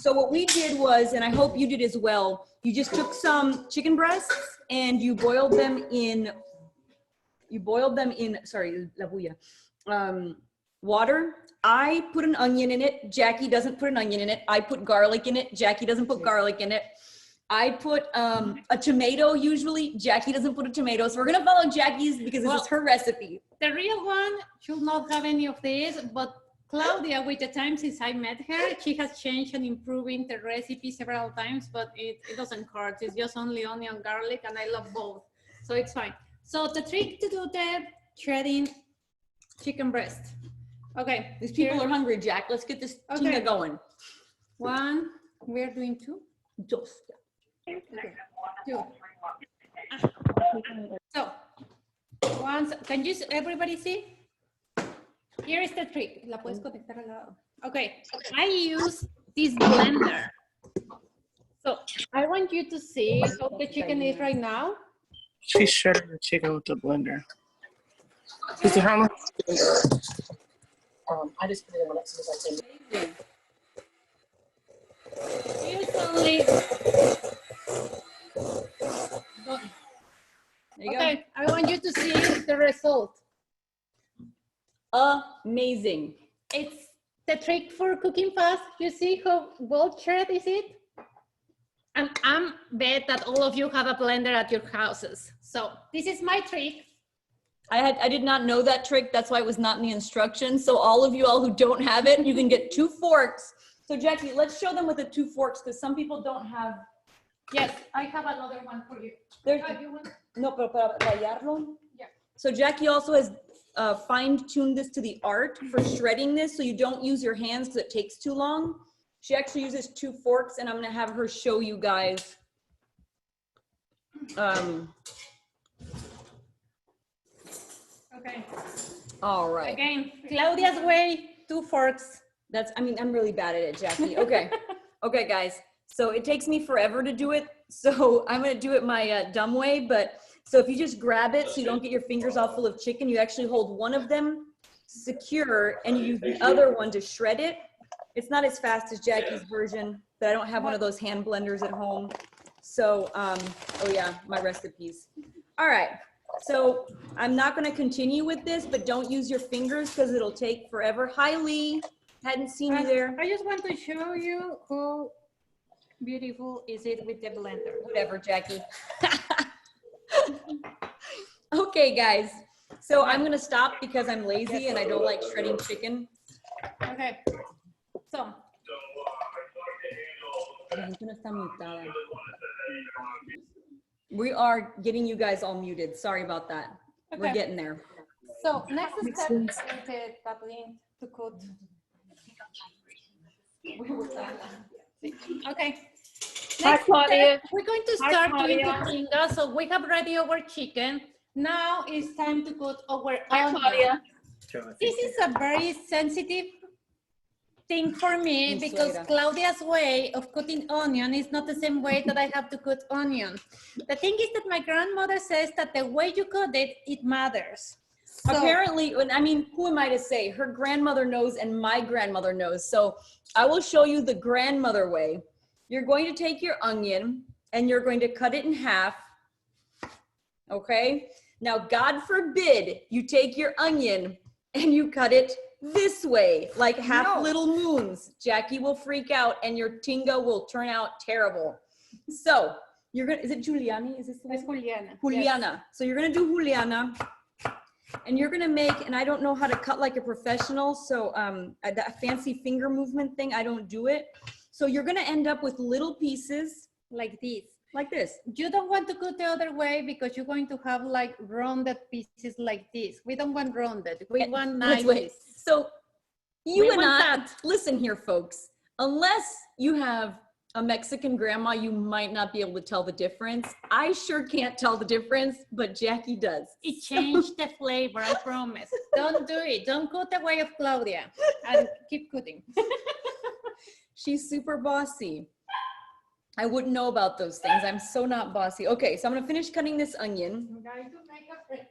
So what we did was, and I hope you did as well, you just took some chicken breasts and you boiled them in, sorry, la bulla, water. I put an onion in it. Jackie doesn't put an onion in it. I put garlic in it. Jackie doesn't put garlic in it. I put a tomato usually. Jackie doesn't put a tomato. So we're going to follow Jackie's because this is her recipe. The real one should not have any of this, but Claudia, with the time since I met her, she has changed and improving the recipe several times, but it doesn't hurt. It's just only onion, garlic, and I love both. So it's fine. So the trick to do the shredding chicken breast. Okay. These people are hungry, Jack. Let's get this Tinga going. One, we're doing two. Dos. Okay. Two. So, once, can you everybody see? Here is the trick. La puedes conectar al lado. Okay, I use this blender. So I want you to see how the chicken is right now. She's shredding the chicken with the blender. I just put it in when as soon as I Usually, okay, I want you to see the result. Amazing. It's the trick for cooking fast. You see how well shredded is it? And I'm bet that all of you have a blender at your houses. So this is my trick. I did not know that trick. That's why it was not in the instructions. So all of you all who don't have it, you can get 2 forks. So Jackie, let's show them with the 2 forks because some people don't have. Yes, I have another one for you. You want? No, pero para rallarlo. Yeah. So Jackie also has fine-tuned this to the art for shredding this, so you don't use your hands because it takes too long. She actually uses 2 forks, and I'm gonna have her show you guys. Okay. All right. Again, Claudia's way, 2 forks. I'm really bad at it, Jackie. Okay. Okay, guys. So it takes me forever to do it. So I'm going to do it my dumb way. But so if you just grab it so you don't get your fingers all full of chicken, you actually hold one of them secure and you use the other one to shred it. It's not as fast as Jackie's version, but I don't have one of those hand blenders at home. So, oh yeah, my recipes. All right. So I'm not going to continue with this, but don't use your fingers because it'll take forever. Hi, Lee. Hadn't seen you there. I just want to show you how beautiful is it with the blender. Whatever, Jackie. Okay, guys. So I'm going to stop because I'm lazy and I don't like shredding chicken. Okay. So. We are getting you guys all muted. Sorry about that. Okay. We're getting there. So next step is to cook. Okay. Next step, we're going to start doing the Tinga. So we have ready our chicken. Now it's time to cook our onion. This is a very sensitive thing for me because Claudia's way of cutting onion is not the same way that I have to cut onion. The thing is that my grandmother says that the way you cut it, it matters. So, apparently, I mean, who am I to say? Her grandmother knows and my grandmother knows. So I will show you the grandmother way. You're going to take your onion and you're going to cut it in half. Okay? Now, God forbid you take your onion and you cut it this way, like half little moons. Jackie will freak out and your Tinga will turn out terrible. So you're going to, is it Giuliani? Is this the one? It's Juliana. Juliana. Yes. So you're going to do Juliana. And you're gonna make, and I don't know how to cut like a professional, so that fancy finger movement thing, I don't do it. So you're gonna end up with little pieces like this. Like this. You don't want to cut the other way because you're going to have like rounded pieces like this. We don't want rounded, we want nice. Wait. So you and I, listen here folks, unless you have a Mexican grandma, you might not be able to tell the difference. I sure can't tell the difference, but Jackie does. It changed the flavor, I promise. Don't do it. Don't cut the way of Claudia and keep cutting. She's super bossy. I wouldn't know about those things. I'm so not bossy. Okay, so I'm gonna finish cutting this onion. I'm going to make a break.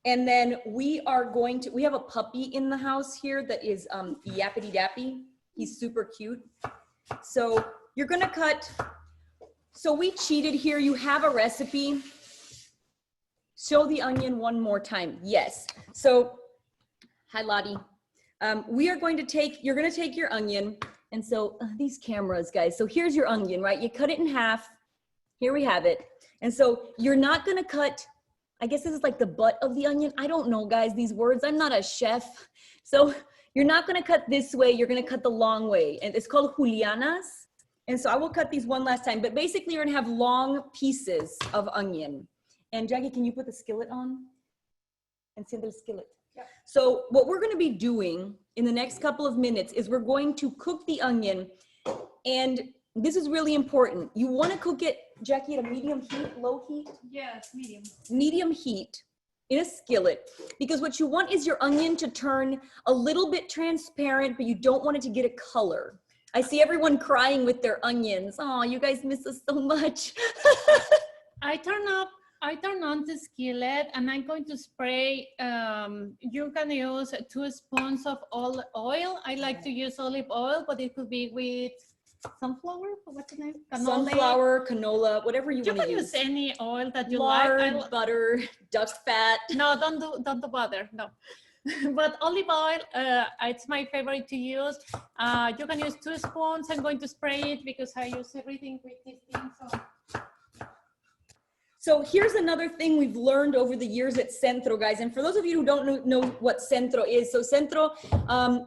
And then we have a puppy in the house here that is yappity dappy. He's super cute. So you're gonna cut, so we cheated here. You have a recipe. Show the onion one more time. Yes. So, hi Lottie. We are going to take, you're gonna take your onion. And so these cameras, guys. So here's your onion, right? You cut it in half. Here we have it. And so you're not gonna cut, I guess this is like the butt of the onion. I don't know, guys, these words. I'm not a chef. So you're not gonna cut this way. You're gonna cut the long way. And it's called julianas. And so I will cut these one last time. But basically you're gonna have long pieces of onion. And Jackie, can you put the skillet on? And send the skillet. Yeah. So what we're gonna be doing in the next couple of minutes is we're going to cook the onion. And this is really important. You wanna cook it, Jackie, at a medium heat, low heat? Yes, medium. Medium heat in a skillet. Because what you want is your onion to turn a little bit transparent, but you don't want it to get a color. I see everyone crying with their onions. Oh, you guys miss us so much. I turn on the skillet and I'm going to spray, you can use 2 spoons of olive oil. I like to use olive oil, but it could be with sunflower, what's the name? Canola. Sunflower, canola, whatever you want to use. You can use any oil that you Lard, like. butter, duck fat. No, don't do butter, no. But olive oil, it's my favorite to use. You can use 2 spoons. I'm going to spray it because I use everything with this thing, so. So here's another thing we've learned over the years at Centro, guys. And for those of you who don't know what Centro is, so Centro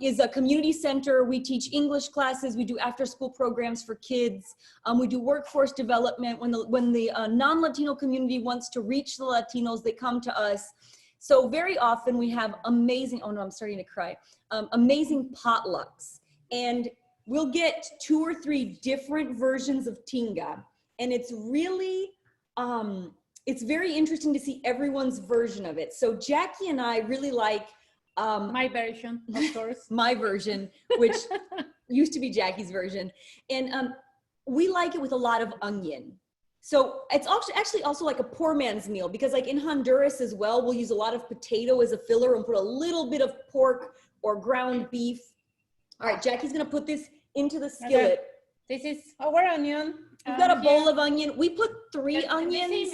is a community center. We teach English classes. We do after-school programs for kids. We do workforce development. When the non-Latino community wants to reach the Latinos, they come to us. So very often we have amazing, oh no, I'm starting to cry, amazing potlucks. And we'll get 2 or 3 different versions of Tinga. And it's really, it's very interesting to see everyone's version of it. So Jackie and I really like my version, of course. My version, which used to be Jackie's version. And we like it with a lot of onion. So it's actually also like a poor man's meal, because like in Honduras as well, we'll use a lot of potato as a filler and put a little bit of pork or ground beef. All right, Jackie's gonna put this into the skillet. Okay. This is our onion. We've got a bowl of onion. We put 3 onions.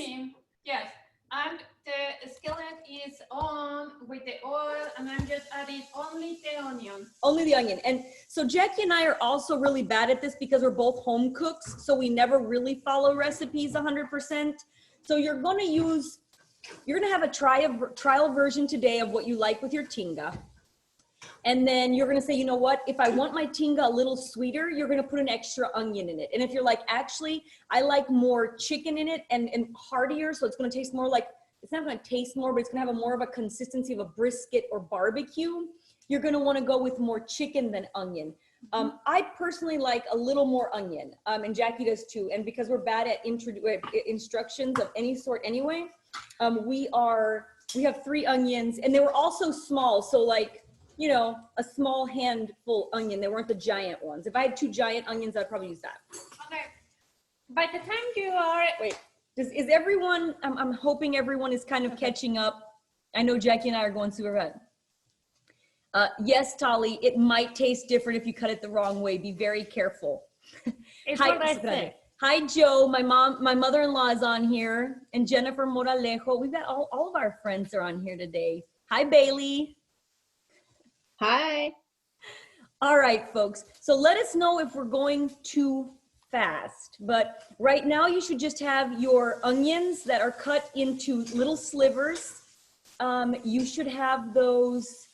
Yes, and the skillet is on with the oil, and I'm just adding only the onion. Only the onion. And so Jackie and I are also really bad at this because we're both home cooks, so we never really follow recipes 100%. So you're gonna have a trial version today of what you like with your Tinga. And then you're gonna say, you know what, if I want my Tinga a little sweeter, you're gonna put an extra onion in it. And if you're like, actually, I like more chicken in it and heartier, so it's gonna taste more like, it's not gonna taste more, but it's gonna have more of a consistency of a brisket or barbecue, you're gonna wanna go with more chicken than onion. I personally like a little more onion, and Jackie does too. And because we're bad at instructions of any sort anyway, we have 3 onions, and they were also small, so like, you know, a small handful onion. They weren't the giant ones. If I had 2 giant onions, I'd probably use that. Okay. By the time you are... Wait, is everyone, I'm hoping everyone is kind of catching up. I know Jackie and I are going super red. Yes, Tali, it might taste different if you cut it the wrong way. Be very careful. It's what I say. Hi, Joe. My mother-in-law is on here. And Jennifer Moralejo. We've got all of our friends are on here today. Hi, Bailey. Hi. All right, folks. So let us know if we're going too fast. But right now you should just have your onions that are cut into little slivers. You should have those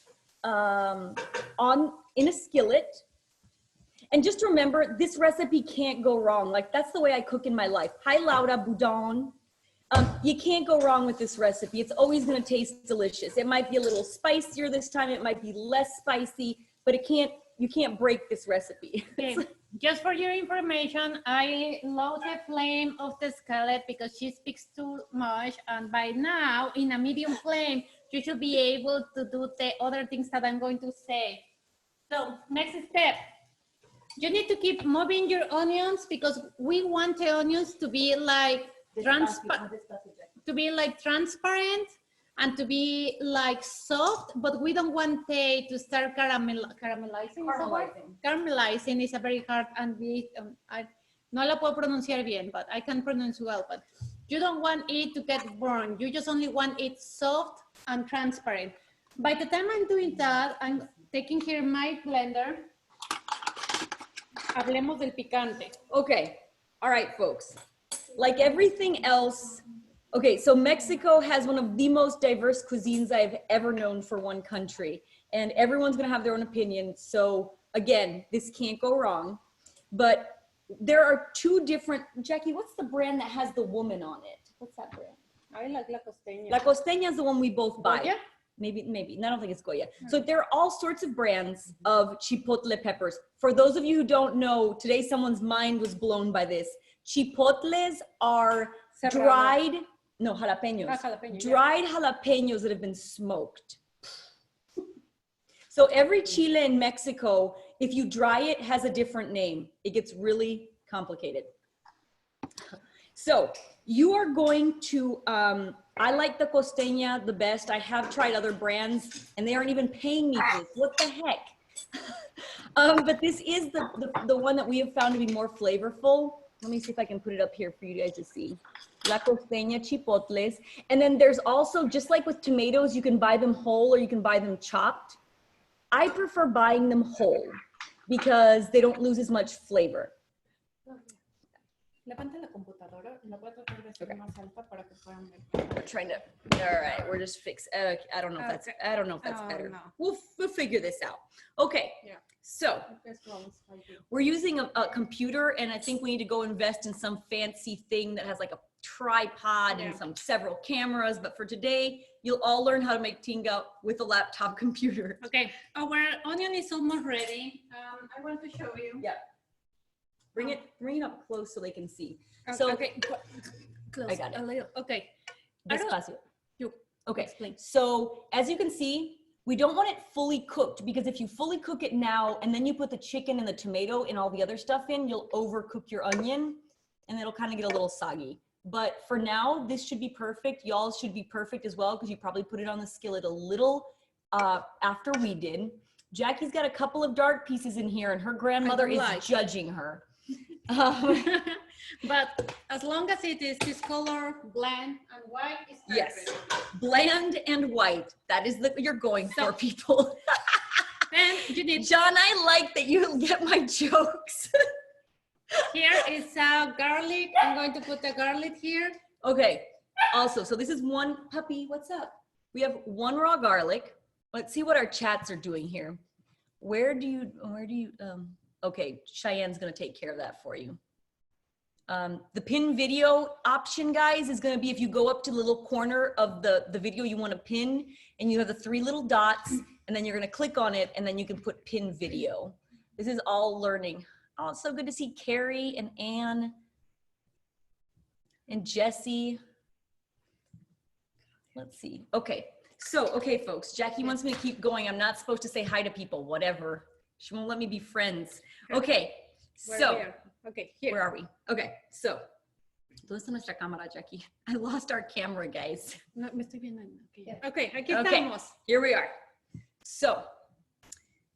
in a skillet. And just remember, this recipe can't go wrong. Like, that's the way I cook in my life. Hi, Laura Boudon. You can't go wrong with this recipe. It's always gonna taste delicious. It might be a little spicier this time. It might be less spicy, but you can't break this recipe. Okay. Just for your information, I low the flame of the skillet because she speaks too much. And by now, in a medium flame, you should be able to do the other things that I'm going to say. So next step, you need to keep moving your onions because we want the onions to be like transparent, and to be like soft, but we don't want they to start caramelizing. Caramelizing is a very hard and I no la puedo pronunciar bien, but I can pronounce well. But you don't want it to get burned. You just only want it soft and transparent. By the time I'm doing that, I'm taking here my blender. Hablemos del picante. Okay, all right, folks. Like everything else, okay, so Mexico has one of the most diverse cuisines I've ever known for one country, and everyone's gonna have their own opinion. So again, this can't go wrong, but there are two different, Jackie, what's the brand that has the woman on it? What's that brand? I like La Costeña. La Costeña is the one we both buy. Goya? Maybe, I don't think it's Goya. So there are all sorts of brands of chipotle peppers. For those of you who don't know, today someone's mind was blown by this. Chipotles are dried, no, jalapenos. Dried jalapenos that have been smoked. So every chile in Mexico, if you dry it, has a different name. It gets really complicated. So you are going to, I like the Costeña the best. I have tried other brands and they aren't even paying me for this. What the heck? But this is the one that we have found to be more flavorful. Let me see if I can put it up here for you guys to see. La Costeña Chipotles. And then there's also, just like with tomatoes, you can buy them whole or you can buy them chopped. I prefer buying them whole because they don't lose as much flavor. Levanta la computadora, la voy a tratar de hacer más alta para que puedan ver. We're trying to, all right, we're just I don't know if that's, I don't know if that's better. No. We'll figure this out. Okay, Yeah. so we're using a computer and I think we need to go invest in some fancy thing that has like a tripod and several cameras. But for today, you'll all learn how to make tinga with a laptop computer. Okay, our onion is almost ready. I want to show you. Yeah. Bring it up close so they can see. Okay, So okay. Close I got it. a little. Okay. Despacio. You Okay, explain. so as you can see, we don't want it fully cooked because if you fully cook it now and then you put the chicken and the tomato and all the other stuff in, you'll overcook your onion and it'll kind of get a little soggy. But for now, this should be perfect. Y'all should be perfect as well because you probably put it on the skillet a little after we did. Jackie's got a couple of dark pieces in here and her grandmother is judging her. But as long as it is this color, bland and white, is perfect. Yes, bland and white. That is what you're going for, people. Then you need. John, I like that you get my jokes. Here is garlic. I'm going to put the garlic here. Okay. Also, so this is one puppy. What's up? We have one raw garlic. Let's see what our chats are doing here. Where do you, okay, Cheyenne's gonna take care of that for you. The pin video option, guys, is gonna be if you go up to the little corner of the video you wanna pin, and you have the 3 little dots, and then you're gonna click on it, and then you can put pin video. This is all learning. Oh, it's so good to see Carrie and Anne and Jessie. Let's see. Okay. So, okay, folks, Jackie wants me to keep going. I'm not supposed to say hi to people, whatever. She won't let me be friends. Okay, so, okay, here. Where are we? Okay, so, ¿dónde está nuestra cámara, Jackie? I lost our camera, guys. No, me estoy viendo. Okay, aquí estamos. Here we are. So,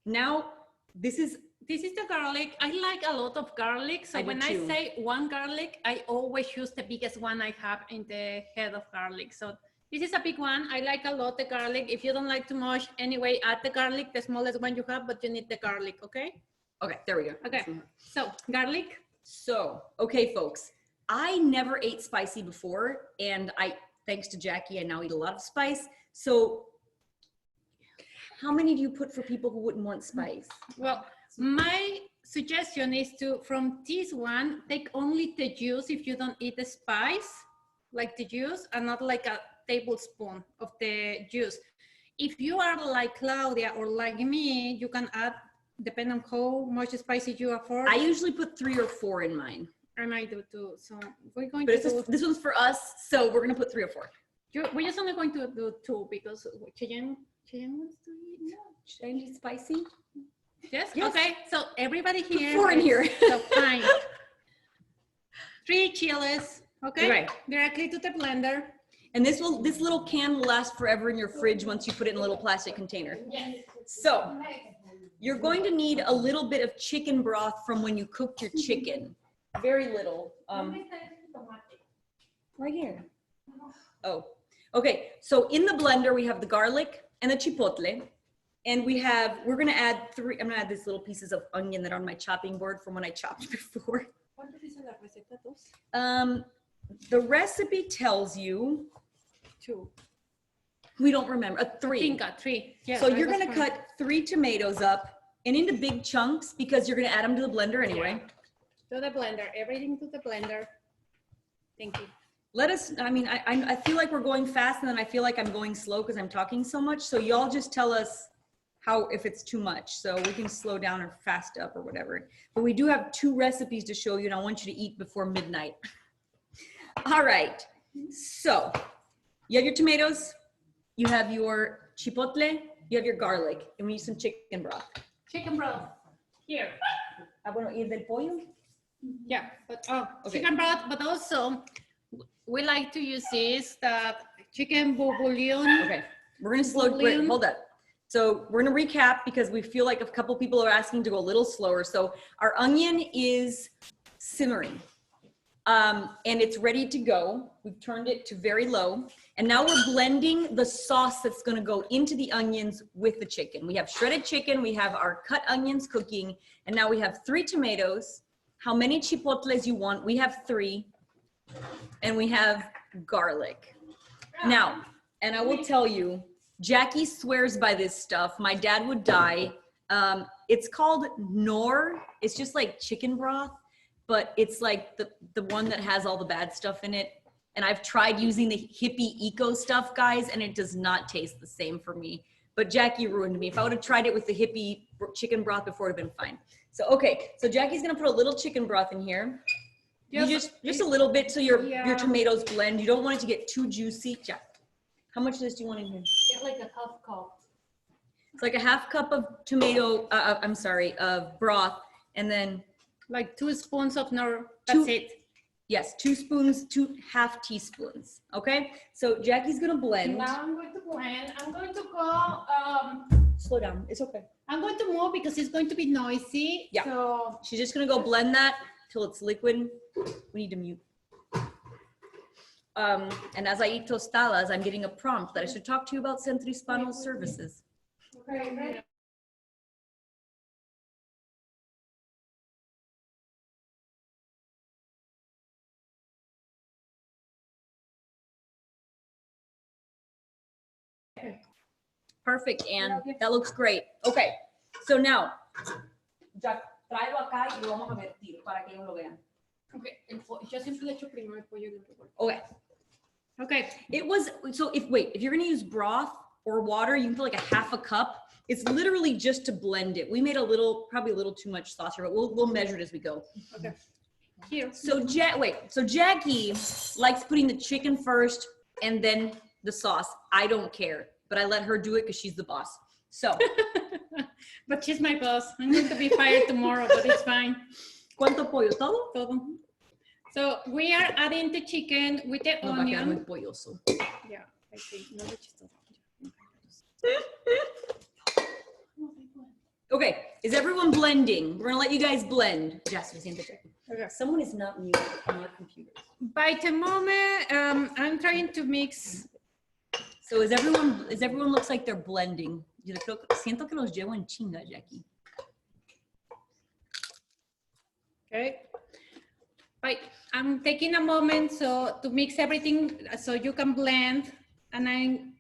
now, this is the garlic. I like a lot of garlic. So when I say one garlic, I always use the biggest one I have in the head of garlic. So this is a big one. I like a lot the garlic. If you don't like too much, anyway, add the garlic, the smallest one you have, but you need the garlic, okay? Okay, there we go. Okay, so garlic. So, okay, folks, I never ate spicy before, and thanks to Jackie, I now eat a lot of spice. So how many do you put for people who wouldn't want spice? Well, my suggestion is to, from this one, take only the juice if you don't eat the spice, like the juice, and not like a tablespoon of the juice. If you are like Claudia or like me, you can add, depending on how much spicy you afford. I usually put 3 or 4 in mine. And I do too. So we're going but to this one's for us, so we're gonna put 3 or 4. We're just only going to do 2 because Cheyenne wants to eat. No, Cheyenne eat spicy. Yes? Okay, so everybody here. 4 in here. So fine. 3 chiles, okay? Right. Directly to the blender. And this little can will last forever in your fridge once you put it in a little plastic container. So you're going to need a little bit of chicken broth from when you cooked your chicken. Very little. Right here. Oh, okay. So in the blender, we have the garlic and the chipotle. And we're gonna add I'm gonna add these little pieces of onion that are on my chopping board from when I chopped before. The recipe tells you 2. We don't remember. 3. Tinga, 3. Yeah, So you're gonna cut 3 tomatoes up and into big chunks because you're gonna add them to the blender anyway. To the blender, everything to the blender. Thank you. I feel like we're going fast and then I feel like I'm going slow because I'm talking so much. So y'all just tell us if it's too much. So we can slow down or fast up or whatever. But we do have 2 recipes to show you and I want you to eat before midnight. All right. So you have your tomatoes, you have your chipotle, you have your garlic, and we need some chicken broth. Chicken broth. Here. Bueno, ¿y del pollo? Yeah, but Okay. chicken broth, but also we like to use the chicken bouillon. Okay, we're gonna wait, hold up. So we're gonna recap because we feel like a couple people are asking to go a little slower. So our onion is simmering and it's ready to go. We've turned it to very low. And now we're blending the sauce that's gonna go into the onions with the chicken. We have shredded chicken, we have our cut onions cooking, and now we have 3 tomatoes. How many chipotles you want? We have 3. And we have garlic. Now, and I will tell you, Jackie swears by this stuff. My dad would die. It's called Knorr. It's just like chicken broth, but it's like the one that has all the bad stuff in it. And I've tried using the hippie eco stuff, guys, and it does not taste the same for me. But Jackie ruined me. If I would have tried it with the hippie chicken broth before, it would have been fine. So, okay, so Jackie's gonna put a little chicken broth in here. You just a little bit so your tomatoes blend. You don't want it to get too juicy. Jack, how much of this do you want in here? It's like a half cup. It's like a half cup of of broth, and then like 2 spoons of Knorr. That's it. Yes, 2 spoons, 2 half teaspoons. Okay, so Jackie's gonna blend. Now I'm going to blend. I'm going to go. Slow down. It's okay. I'm going to move because it's going to be noisy. Yeah. So She's just gonna go blend that till it's liquid. We need to mute. And as I eat tostadas, I'm getting a prompt that I should talk to you about Centro Hispano services. okay. Perfect, Anne. That looks great. Okay, so now, Jack, tráelo acá y lo vamos a vertir para que ellos lo vean. Okay. Yo siempre le echo primero el pollo. Okay. Okay. If you're gonna use broth or water, you can put like a half a cup. It's literally just to blend it. We made probably a little too much sauce here, but we'll measure it as we go. Okay. Here. So Jackie likes putting the chicken first and then the sauce. I don't care, but I let her do it because she's the boss. So. But she's my boss. I'm going to be fired tomorrow, but it's fine. ¿Cuánto pollo? ¿Todo? Todo. So we are adding the chicken with the onion. Muy polloso. Yeah, I see. No le chistoso. Okay, is everyone blending? We're gonna let you guys blend. Jazmin, Okay. someone is not muted on our computers. By the moment, I'm trying to mix. So is everyone looks like they're blending? Siento que los llevo en chinga, Jackie. Okay. I'm taking a moment to mix everything so you can blend, and I'm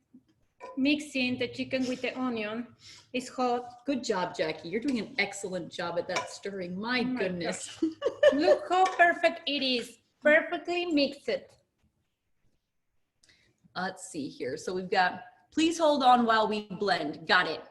mixing the chicken with the onion. It's hot. Good job, Jackie. You're doing an excellent job at that stirring. My goodness. Look how perfect it is. Perfectly mixed. Let's see here. So we've got, please hold on while we blend. Got it.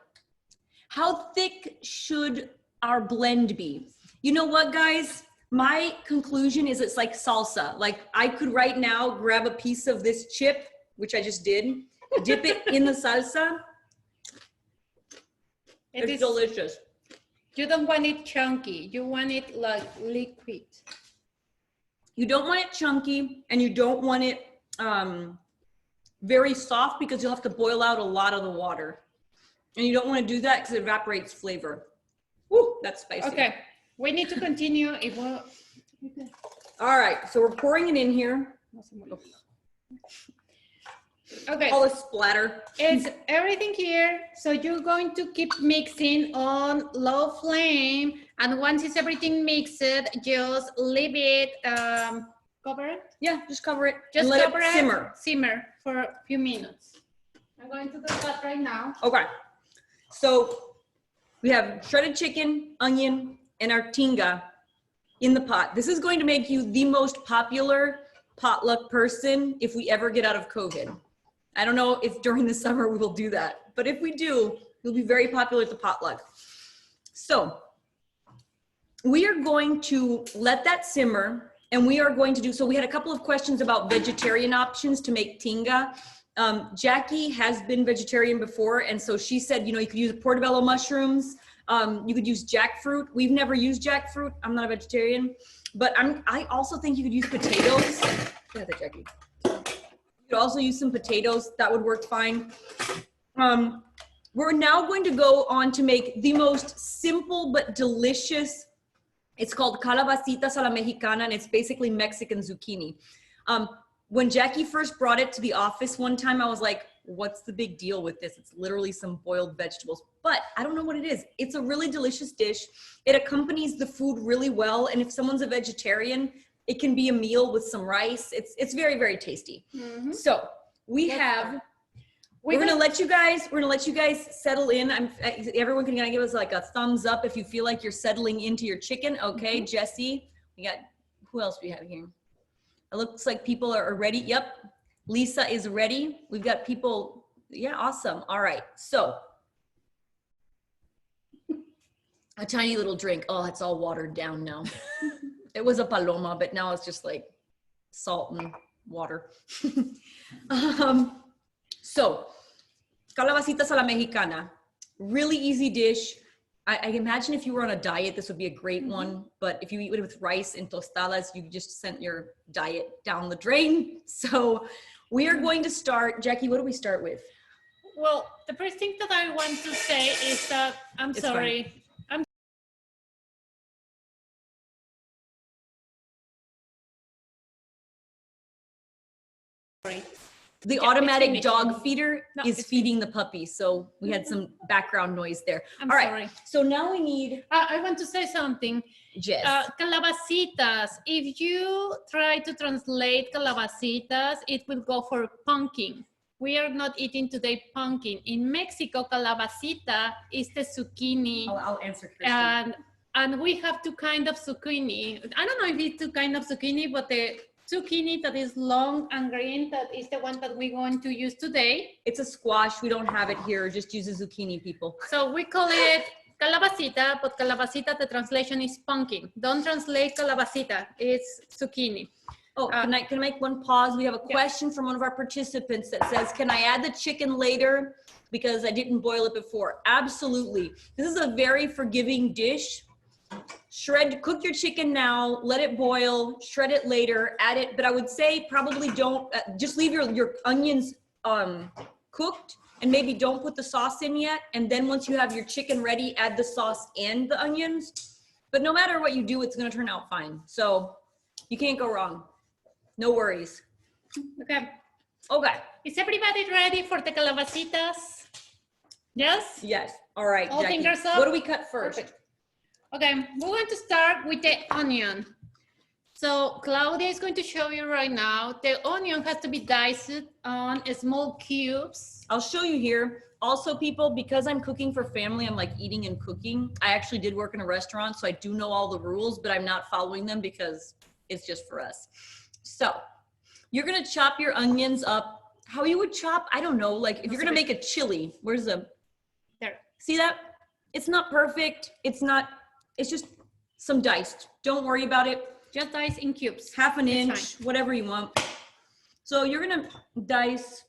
How thick should our blend be? You know what, guys? My conclusion is it's like salsa. Like I could right now grab a piece of this chip, which I just did, dip it in the salsa. It's delicious. You don't want it chunky. You want it like liquid. You don't want it chunky and you don't want it very soft because you'll have to boil out a lot of the water. And you don't want to do that because it evaporates flavor. Woo, that's spicy. Okay, we need to continue. All right, so we're pouring it in here. Okay. All the splatter. It's everything here. So you're going to keep mixing on low flame. And once it's everything mixed, just leave it, cover it? Yeah, just cover it. Just let cover it simmer. Simmer for a few minutes. I'm going to do that right now. Okay. So we have shredded chicken, onion, and our tinga in the pot. This is going to make you the most popular potluck person if we ever get out of COVID. I don't know if during the summer we will do that, but if we do, you'll be very popular at the potluck. So we are going to let that simmer, and we are going to do, so we had a couple of questions about vegetarian options to make tinga. Jackie has been vegetarian before, and so she said, you know, you could use portobello mushrooms, you could use jackfruit. We've never used jackfruit. I'm not a vegetarian, but I also think you could use potatoes. Yeah, that Jackie. You could also use some potatoes. That would work fine. We're now going to go on to make the most simple but delicious. It's called Calabacitas a la Mexicana, and it's basically Mexican zucchini. When Jackie first brought it to the office one time, I was like, what's the big deal with this? It's literally some boiled vegetables, but I don't know what it is. It's a really delicious dish. It accompanies the food really well. And if someone's a vegetarian, it can be a meal with some rice. It's very, very tasty. Mm-hmm. So we're gonna let you guys settle in. Everyone can give us like a thumbs up if you feel like you're settling into your chicken. Okay, mm-hmm. Jesse, who else do we have here? It looks like people are ready. Yep, Lisa is ready. We've got people, yeah, awesome. All right, so a tiny little drink. Oh, it's all watered down now. It was a paloma, but now it's just like salt and water. So, Calabacitas a la Mexicana, really easy dish. I imagine if you were on a diet, this would be a great one, but if you eat it with rice and tostadas, you just sent your diet down the drain. So we are going to start, Jackie, what do we start with? Well, the first thing that I want to say is that, I'm sorry. The automatic dog feeder is feeding the puppy. So we had some background noise there. All right. Sorry. So now we need. I want to say something. Yes. Calabacitas. If you try to translate calabacitas, it will go for pumpkin. We are not eating today pumpkin. In Mexico, calabacita is the zucchini. I'll answer Kristen. And we have two kinds of zucchini. I don't know if it's two kinds of zucchini, but the zucchini that is long and green, that is the one that we're going to use today. It's a squash. We don't have it here. Just use a zucchini, people. So we call it calabacita, but calabacita, the translation is pumpkin. Don't translate calabacita. It's zucchini. Oh, can I make one pause? We have a question from one of our participants that says, can I add the chicken later because I didn't boil it before? Absolutely. This is a very forgiving dish. Cook your chicken now, let it boil, shred it later, add it. But I would say probably don't, just leave your onions cooked and maybe don't put the sauce in yet. And then once you have your chicken ready, add the sauce and the onions. But no matter what you do, it's gonna turn out fine. So you can't go wrong. No worries. Okay. Okay. Is everybody ready for the calabacitas? Yes? Yes. All right, All Jackie. fingers up? What do we cut first? Perfect. Okay, we're going to start with the onion. So Claudia is going to show you right now. The onion has to be diced on small cubes. I'll show you here. Also, people, because I'm cooking for family, I'm like eating and cooking. I actually did work in a restaurant, so I do know all the rules, but I'm not following them because it's just for us. So you're gonna chop your onions up. How you would chop, I don't know, like if you're gonna make a chili, where's the, there. See that? It's not perfect. It's just some diced. Don't worry about it. Just dice in cubes. Half an inch, whatever you want. So you're gonna dice,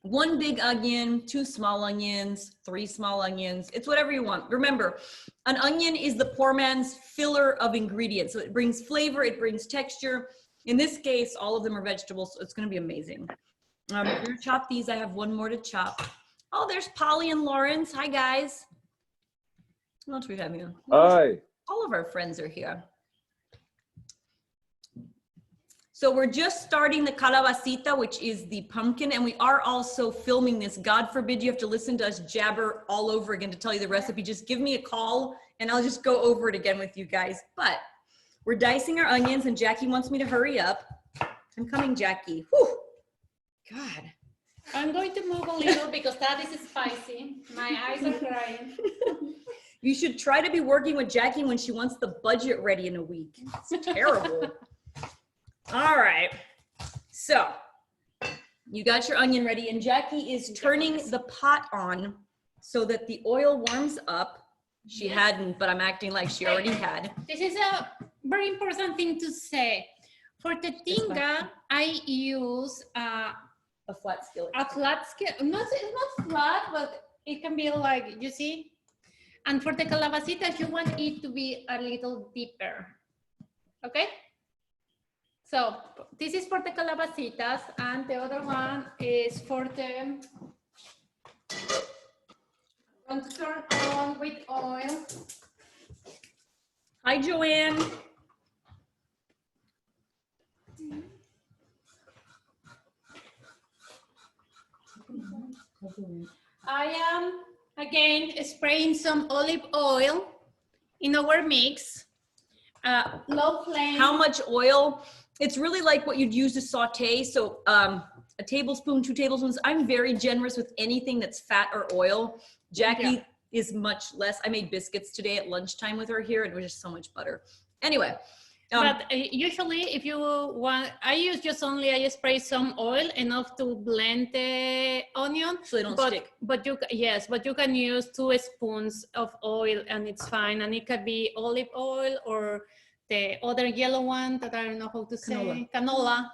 one big onion, 2 small onions, 3 small onions. It's whatever you want. Remember, an onion is the poor man's filler of ingredients. So it brings flavor, it brings texture. In this case, all of them are vegetables, so it's gonna be amazing. We're gonna chop these. I have one more to chop. Oh, there's Polly and Lawrence. Hi, guys. What else we have here? Hi. All of our friends are here. So we're just starting the calabacita, which is the pumpkin, and we are also filming this. God forbid you have to listen to us jabber all over again to tell you the recipe. Just give me a call and I'll just go over it again with you guys. But we're dicing our onions and Jackie wants me to hurry up. I'm coming, Jackie. Whew. God. I'm going to move a little because that is spicy. My eyes are crying. You should try to be working with Jackie when she wants the budget ready in a week. It's terrible. All right, so you got your onion ready and Jackie is turning the pot on so that the oil warms up. She hadn't, but I'm acting like she already had. This is a very important thing to say. For the Tinga, I use A flat skillet. a flat skillet. It's not flat, but it can be like, you see? And for the calabacitas, you want it to be a little deeper, okay? So this is for the calabacitas, and the other one is for the, I'm going to turn on with oil. Hi, JoAnne. I am, again, spraying some olive oil in our mix. Low flame. How much oil? It's really like what you'd use to saute. So a tablespoon, 2 tablespoons. I'm very generous with anything that's fat or oil. Jackie is much less. I made biscuits today at lunchtime with her here and it was just so much butter. Anyway. But usually if you want, I spray some oil enough to blend the onion. So they don't stick. But you can use 2 spoons of oil and it's fine. And it could be olive oil or the other yellow one that I don't know how to say. Canola,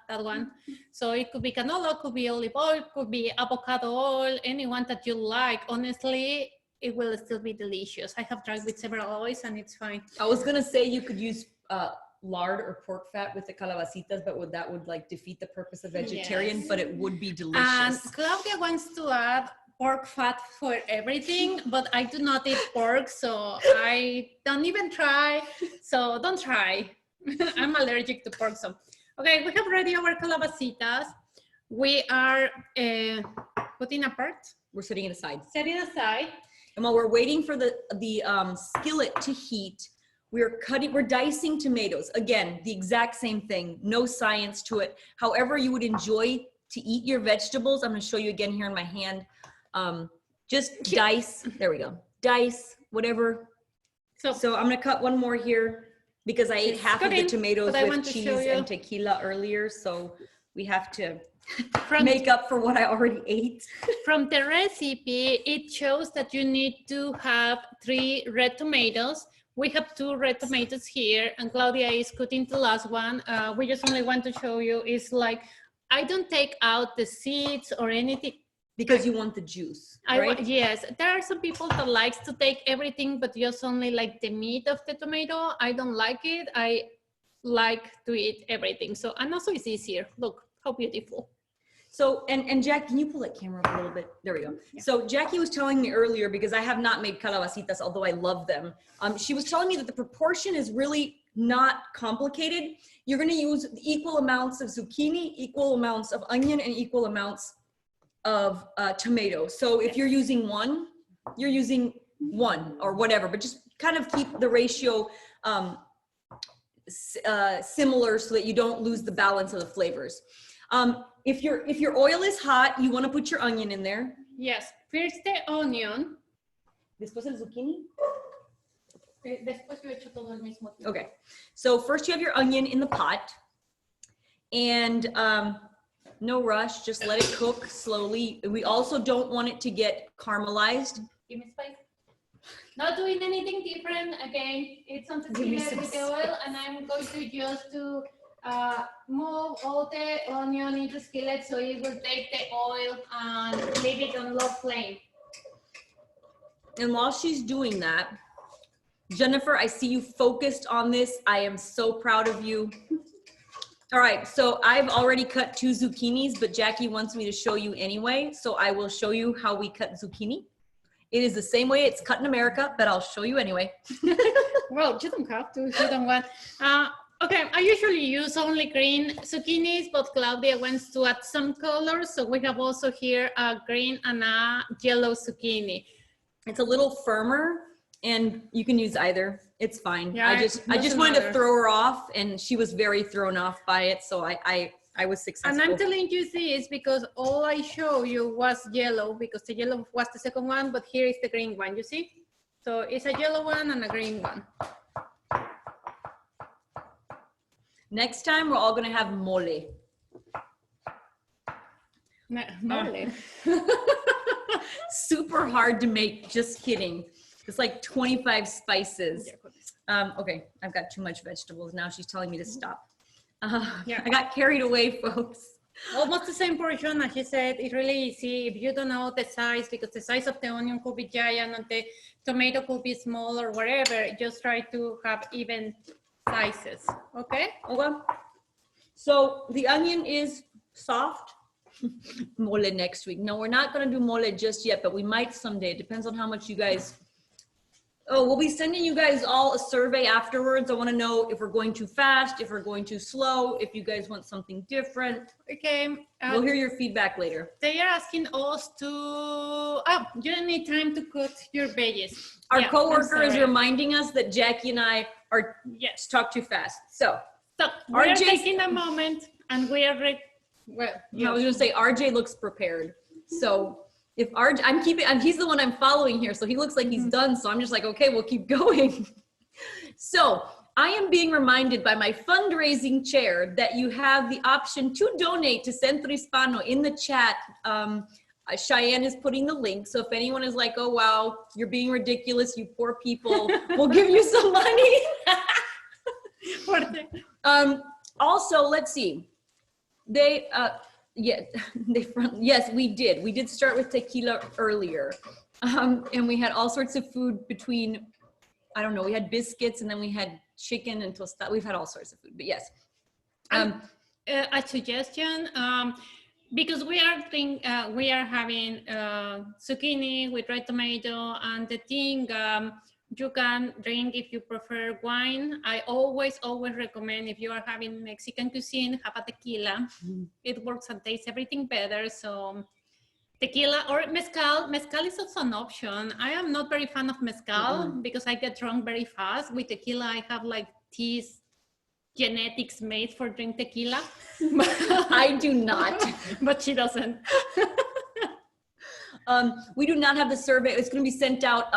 that one. So it could be canola, could be olive oil, could be avocado oil, anyone that you like. Honestly, it will still be delicious. I have tried with several oils and it's fine. I was gonna say you could use lard or pork fat with the calabacitas, but that would like defeat the purpose of vegetarian, Yes. but it would be delicious. And Claudia wants to add pork fat for everything, but I do not eat pork, so I don't even try. So don't try. I'm allergic to pork. So, okay, we have ready our calabacitas. We are putting apart. We're setting it aside. Set it aside. And while we're waiting for the skillet to heat, we're dicing tomatoes. Again, the exact same thing, no science to it. However you would enjoy to eat your vegetables. I'm gonna show you again here in my hand. Just dice, there we go. Dice, whatever. So I'm gonna cut one more here because I ate half of the tomatoes with cheese and tequila earlier. So we have to make up for what I already ate. From the recipe, it shows that you need to have 3 red tomatoes. We have 2 red tomatoes here and Claudia is cutting the last one. We just only want to show you is like, I don't take out the seeds or anything. Because you want the juice, right? Yes, there are some people that likes to take everything, but just only like the meat of the tomato. I don't like it. I like to eat everything. So, and also it's easier. Look how beautiful. So, and Jack, can you pull that camera up a little bit? There we go. Yeah. So Jackie was telling me earlier, because I have not made calabacitas, although I love them. She was telling me that the proportion is really not complicated. You're gonna use equal amounts of zucchini, equal amounts of onion, and equal amounts of tomato. So if you're using 1, you're using 1 or whatever, but just kind of keep the ratio similar so that you don't lose the balance of the flavors. If your oil is hot, you want to put your onion in there. Yes, first the onion. Después el zucchini. Después yo echo todo al mismo tiempo. Okay, so first you have your onion in the pot, and no rush, just let it cook slowly. We also don't want it to get caramelized. Give me space. Not doing anything different. Again, it's on the skillet with the oil, and I'm going to just to move all the onion into skillet so it will take the oil and leave it on low flame. And while she's doing that, Jennifer, I see you focused on this. I am so proud of you. All right, so I've already cut 2 zucchinis, but Jackie wants me to show you anyway, so I will show you how we cut zucchini. It is the same way it's cut in America, but I'll show you anyway. Well, you don't have to if you don't want. Okay, I usually use only green zucchinis, but Claudia wants to add some colors. So we have also here a green and a yellow zucchini. It's a little firmer and you can use either. It's fine. Yeah, I just wanted to throw her off and she was very thrown off by it. So I was successful. And I'm telling you this because all I showed you was yellow because the yellow was the second one, but here is the green one, you see? So it's a yellow one and a green one. Next time, we're all gonna have mole. Mole. Super hard to make, just kidding. It's like 25 spices. Okay, I've got too much vegetables. Now she's telling me to stop. I got carried away, folks. Almost the same portion, as she said. It's really easy if you don't know the size, because the size of the onion could be giant and the tomato could be small or whatever. Just try to have even sizes. Okay. So the onion is soft. Mole next week. No, we're not going to do mole just yet, but we might someday. It depends on how much you guys. Oh, we'll be sending you guys all a survey afterwards. I want to know if we're going too fast, if we're going too slow, if you guys want something different. Okay. We'll hear your feedback later. They are asking us to. Oh, you don't need time to cut your veggies. Our coworker is reminding us that Jackie and I are talk too fast. So we are taking a moment and we are ready. Well, I was going to say RJ looks prepared. So if RJ, he's the one I'm following here. So he looks like he's done. So I'm just like, okay, we'll keep going. So I am being reminded by my fundraising chair that you have the option to donate to Centro Hispano in the chat. Cheyenne is putting the link. So if anyone is like, oh, wow, you're being ridiculous, you poor people, we'll give you some money. Also, let's see. Yes, we did. We did start with tequila earlier. And we had all sorts of food between, I don't know, we had biscuits and then we had chicken and tostada. We've had all sorts of food, but yes. A suggestion, because we are having zucchini with red tomato and the Tinga. You can drink, if you prefer wine. I always recommend, if you are having Mexican cuisine, have a tequila. It works and tastes everything better. So tequila or mezcal. Mezcal is also an option. I am not very fan of mezcal because I get drunk very fast. With tequila, I have like these genetics made for drink tequila. I do not. But she doesn't. We do not have the survey. It's going to be sent out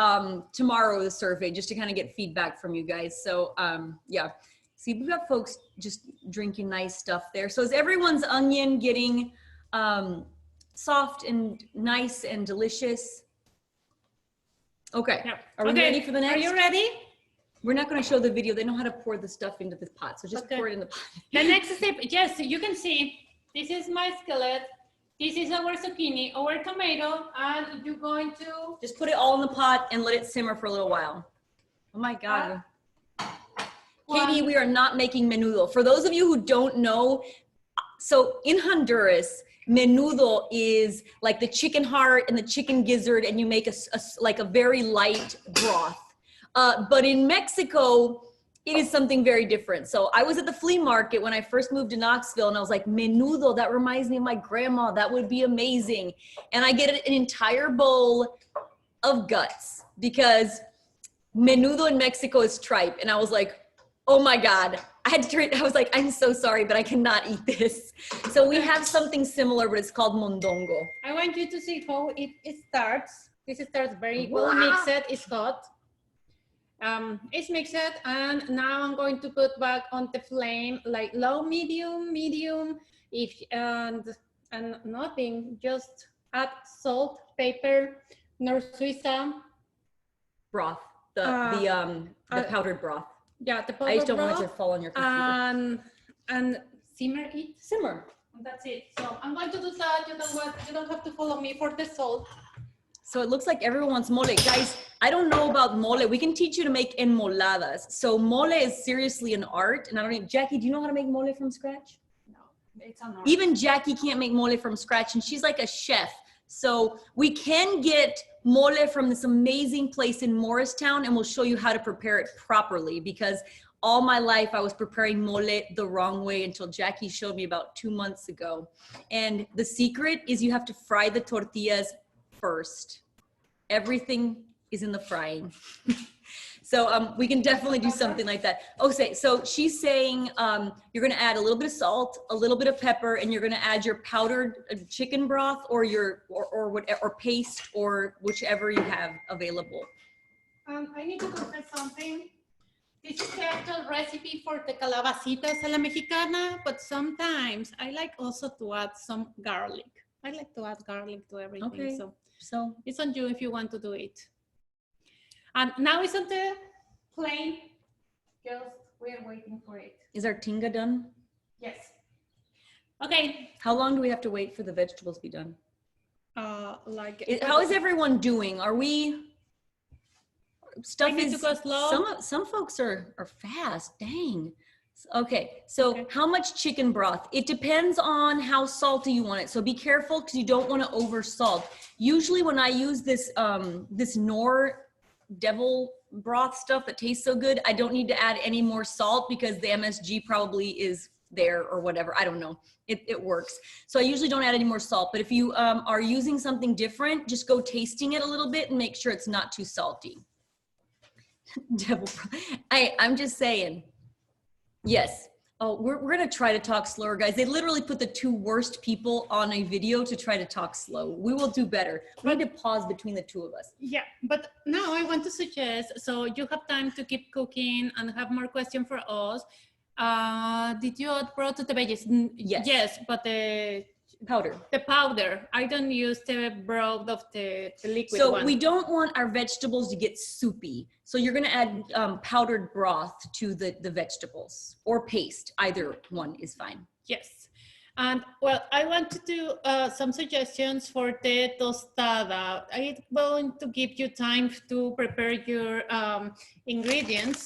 tomorrow, the survey, just to kind of get feedback from you guys. So yeah, see, we've got folks just drinking nice stuff there. So is everyone's onion getting soft and nice and delicious? Okay. Yeah. Are we ready for the next? Are you ready? We're not going to show the video. They know how to pour the stuff into the pot. So just pour it in the pot. The next step, yes, you can see, this is my skillet. This is our zucchini, our tomato, and you're going to... Just put it all in the pot and let it simmer for a little while. Oh my God. Katie, we are not making menudo. For those of you who don't know, so in Honduras, menudo is like the chicken heart and the chicken gizzard, and you make like a very light broth. But in Mexico, it is something very different. So I was at the flea market when I first moved to Knoxville, and I was like, menudo, that reminds me of my grandma. That would be amazing. And I get an entire bowl of guts because menudo in Mexico is tripe. And I was like, oh my God. I was like, I'm so sorry, but I cannot eat this. So we have something similar, but it's called mondongo. I want you to see how it starts. This starts very well mixed. It's hot. It's mixed, and now I'm going to put back on the flame like low, medium, and nothing. Just add salt, pepper, nor Suiza broth, the powdered broth. Yeah, the powdered broth. I just don't want it to fall on your computer. And simmer it. Simmer. And that's it. So I'm going to do that. You don't have to follow me for the salt. So it looks like everyone wants mole. Guys, I don't know about mole. We can teach you to make enmoladas. So mole is seriously an art. And I don't know, Jackie, do you know how to make mole from scratch? it's an art. Even Jackie can't make mole from scratch, and she's like a chef. So we can get mole from this amazing place in Morristown, and we'll show you how to prepare it properly, because all my life I was preparing mole the wrong way until Jackie showed me about 2 months ago. And the secret is you have to fry the tortillas first. Everything is in the frying. So we can definitely do something like that. Oh, so she's saying you're gonna add a little bit of salt, a little bit of pepper, and you're gonna add your powdered chicken broth or or paste or whichever you have available. I need to confess something. This is the actual recipe for the calabacitas a la mexicana, but sometimes I like also to add some garlic. I like to add garlic to everything. Okay. So it's on you if you want to do it. And now it's on the plane. Just we're waiting for it. Is our tinga done? Yes. Okay. How long do we have to wait for the vegetables to be done? How How is everyone doing? Are we? Stuff need is to go slow. Some folks are fast. Dang. Okay, so how much chicken broth? It depends on how salty you want it. So be careful because you don't want to over salt. Usually when I use this this Knorr devil broth stuff that tastes so good, I don't need to add any more salt because the MSG probably is there or whatever. I don't know. It works. So I usually don't add any more salt, but if you are using something different, just go tasting it a little bit and make sure it's not too salty. Devil, I'm just saying. Yes. Oh, we're going to try to talk slower, guys. They literally put the two worst people on a video to try to talk slow. We will do better. We need to pause between the two of us. Yeah, but now I want to suggest, so you have time to keep cooking and have more questions for us. Did you add broth to the veggies? Yes. Yes, but the Powder. The powder. I don't use the broth of the liquid So one. we don't want our vegetables to get soupy. So you're going to add powdered broth to the vegetables or paste. Either one is fine. Yes. And well, I want to do some suggestions for the tostada. I'm going to give you time to prepare your ingredients.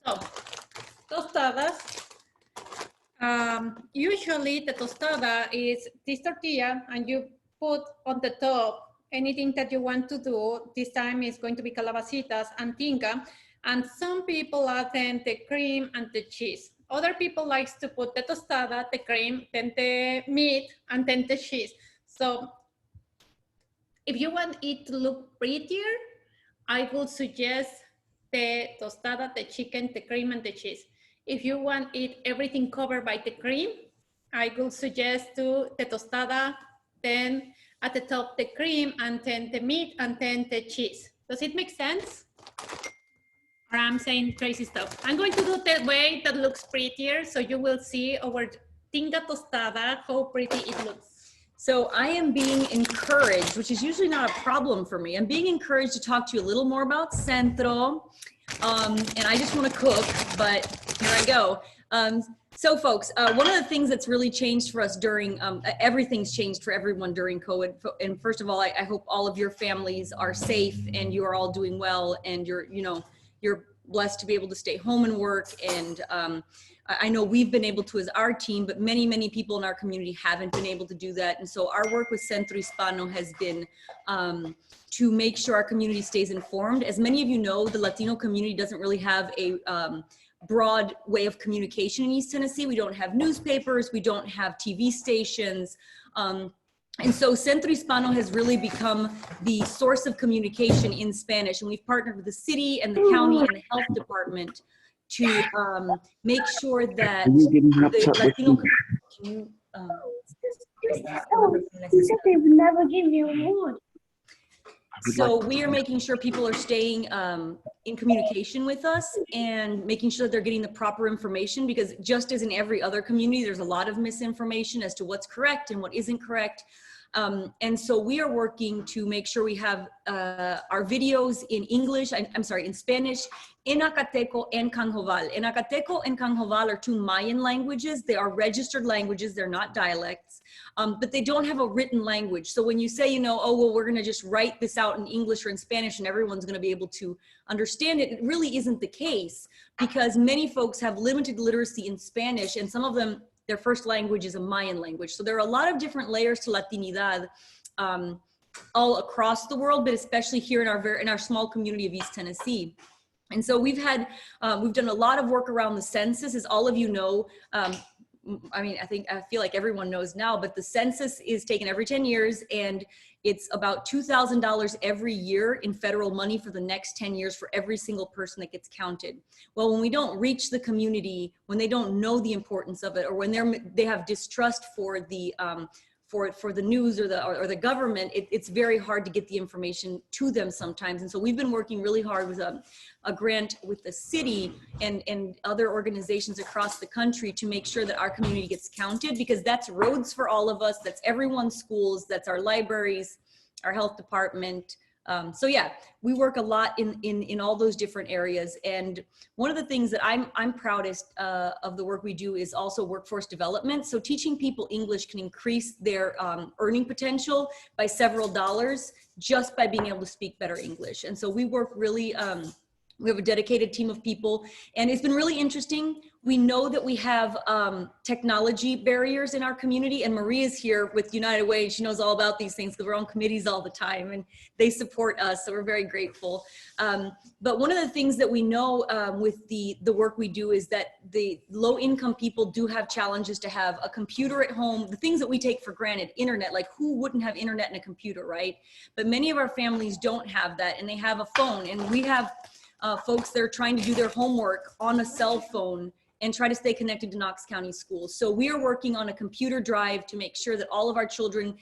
So, tostadas. Usually the tostada is this tortilla and you put on the top anything that you want to do. This time is going to be calabacitas and tinga, and some people add then the cream and the cheese. Other people likes to put the tostada, the cream, then the meat, and then the cheese. So if you want it to look prettier, I would suggest the tostada, the chicken, the cream, and the cheese. If you want it everything covered by the cream, I will suggest to the tostada, then at the top the cream, and then the meat, and then the cheese. Does it make sense? Or I'm saying crazy stuff. I'm going to do the way that looks prettier, so you will see our tinga tostada, how pretty it looks. So I am being encouraged, which is usually not a problem for me. I'm being encouraged to talk to you a little more about Centro. And I just want to cook, but here I go. So folks, one of the things that's really changed for us during, everything's changed for everyone during COVID. And first of all, I hope all of your families are safe and you are all doing well and you're blessed to be able to stay home and work. And I know we've been able to as our team, but many, many people in our community haven't been able to do that. And so our work with Centro Hispano has been to make sure our community stays informed. As many of you know, the Latino community doesn't really have a broad way of communication in East Tennessee. We don't have newspapers, we don't have TV stations. And so Centro Hispano has really become the source of communication in Spanish. And we've partnered with the city and the county and the health department to make sure that the Latino community, They would never give you wood. so we are making sure people are staying in communication with us and making sure that they're getting the proper information, because just as in every other community, there's a lot of misinformation as to what's correct and what isn't correct. And so we are working to make sure we have our videos in English, I'm sorry, in Spanish, in Acateco and Canjoval. In Acateco and Canjoval are two Mayan languages. They are registered languages. They're not dialects, but they don't have a written language. So when you say, oh, well, we're going to just write this out in English or in Spanish and everyone's going to be able to understand it, it really isn't the case, because many folks have limited literacy in Spanish, and some of them their first language is a Mayan language. So there are a lot of different layers to Latinidad all across the world, but especially here in our small community of East Tennessee. And so we've done a lot of work around the census, as all of you know. I mean, I feel like everyone knows now, but the census is taken every 10 years, and it's about $2,000 every year in federal money for the next 10 years for every single person that gets counted. Well, when we don't reach the community, when they don't know the importance of it, or when they have distrust for the for the news or the government, it's very hard to get the information to them sometimes. And so we've been working really hard with a grant with the city and other organizations across the country to make sure that our community gets counted, because that's roads for all of us, that's everyone's schools, that's our libraries, our health department. So yeah, we work a lot in all those different areas. And one of the things that I'm proudest of the work we do is also workforce development. So teaching people English can increase their earning potential by several dollars just by being able to speak better English. And so we work really, we have a dedicated team of people, and it's been really interesting. We know that we have technology barriers in our community, and Maria's here with United Way, and she knows all about these things because we're on committees all the time, and they support us, so we're very grateful. But one of the things that we know with the work we do is that the low-income people do have challenges to have a computer at home, the things that we take for granted, internet, like who wouldn't have internet and a computer, right? But many of our families don't have that, and they have a phone, and we have folks that are trying to do their homework on a cell phone and try to stay connected to Knox County schools. So we are working on a computer drive to make sure that all of our children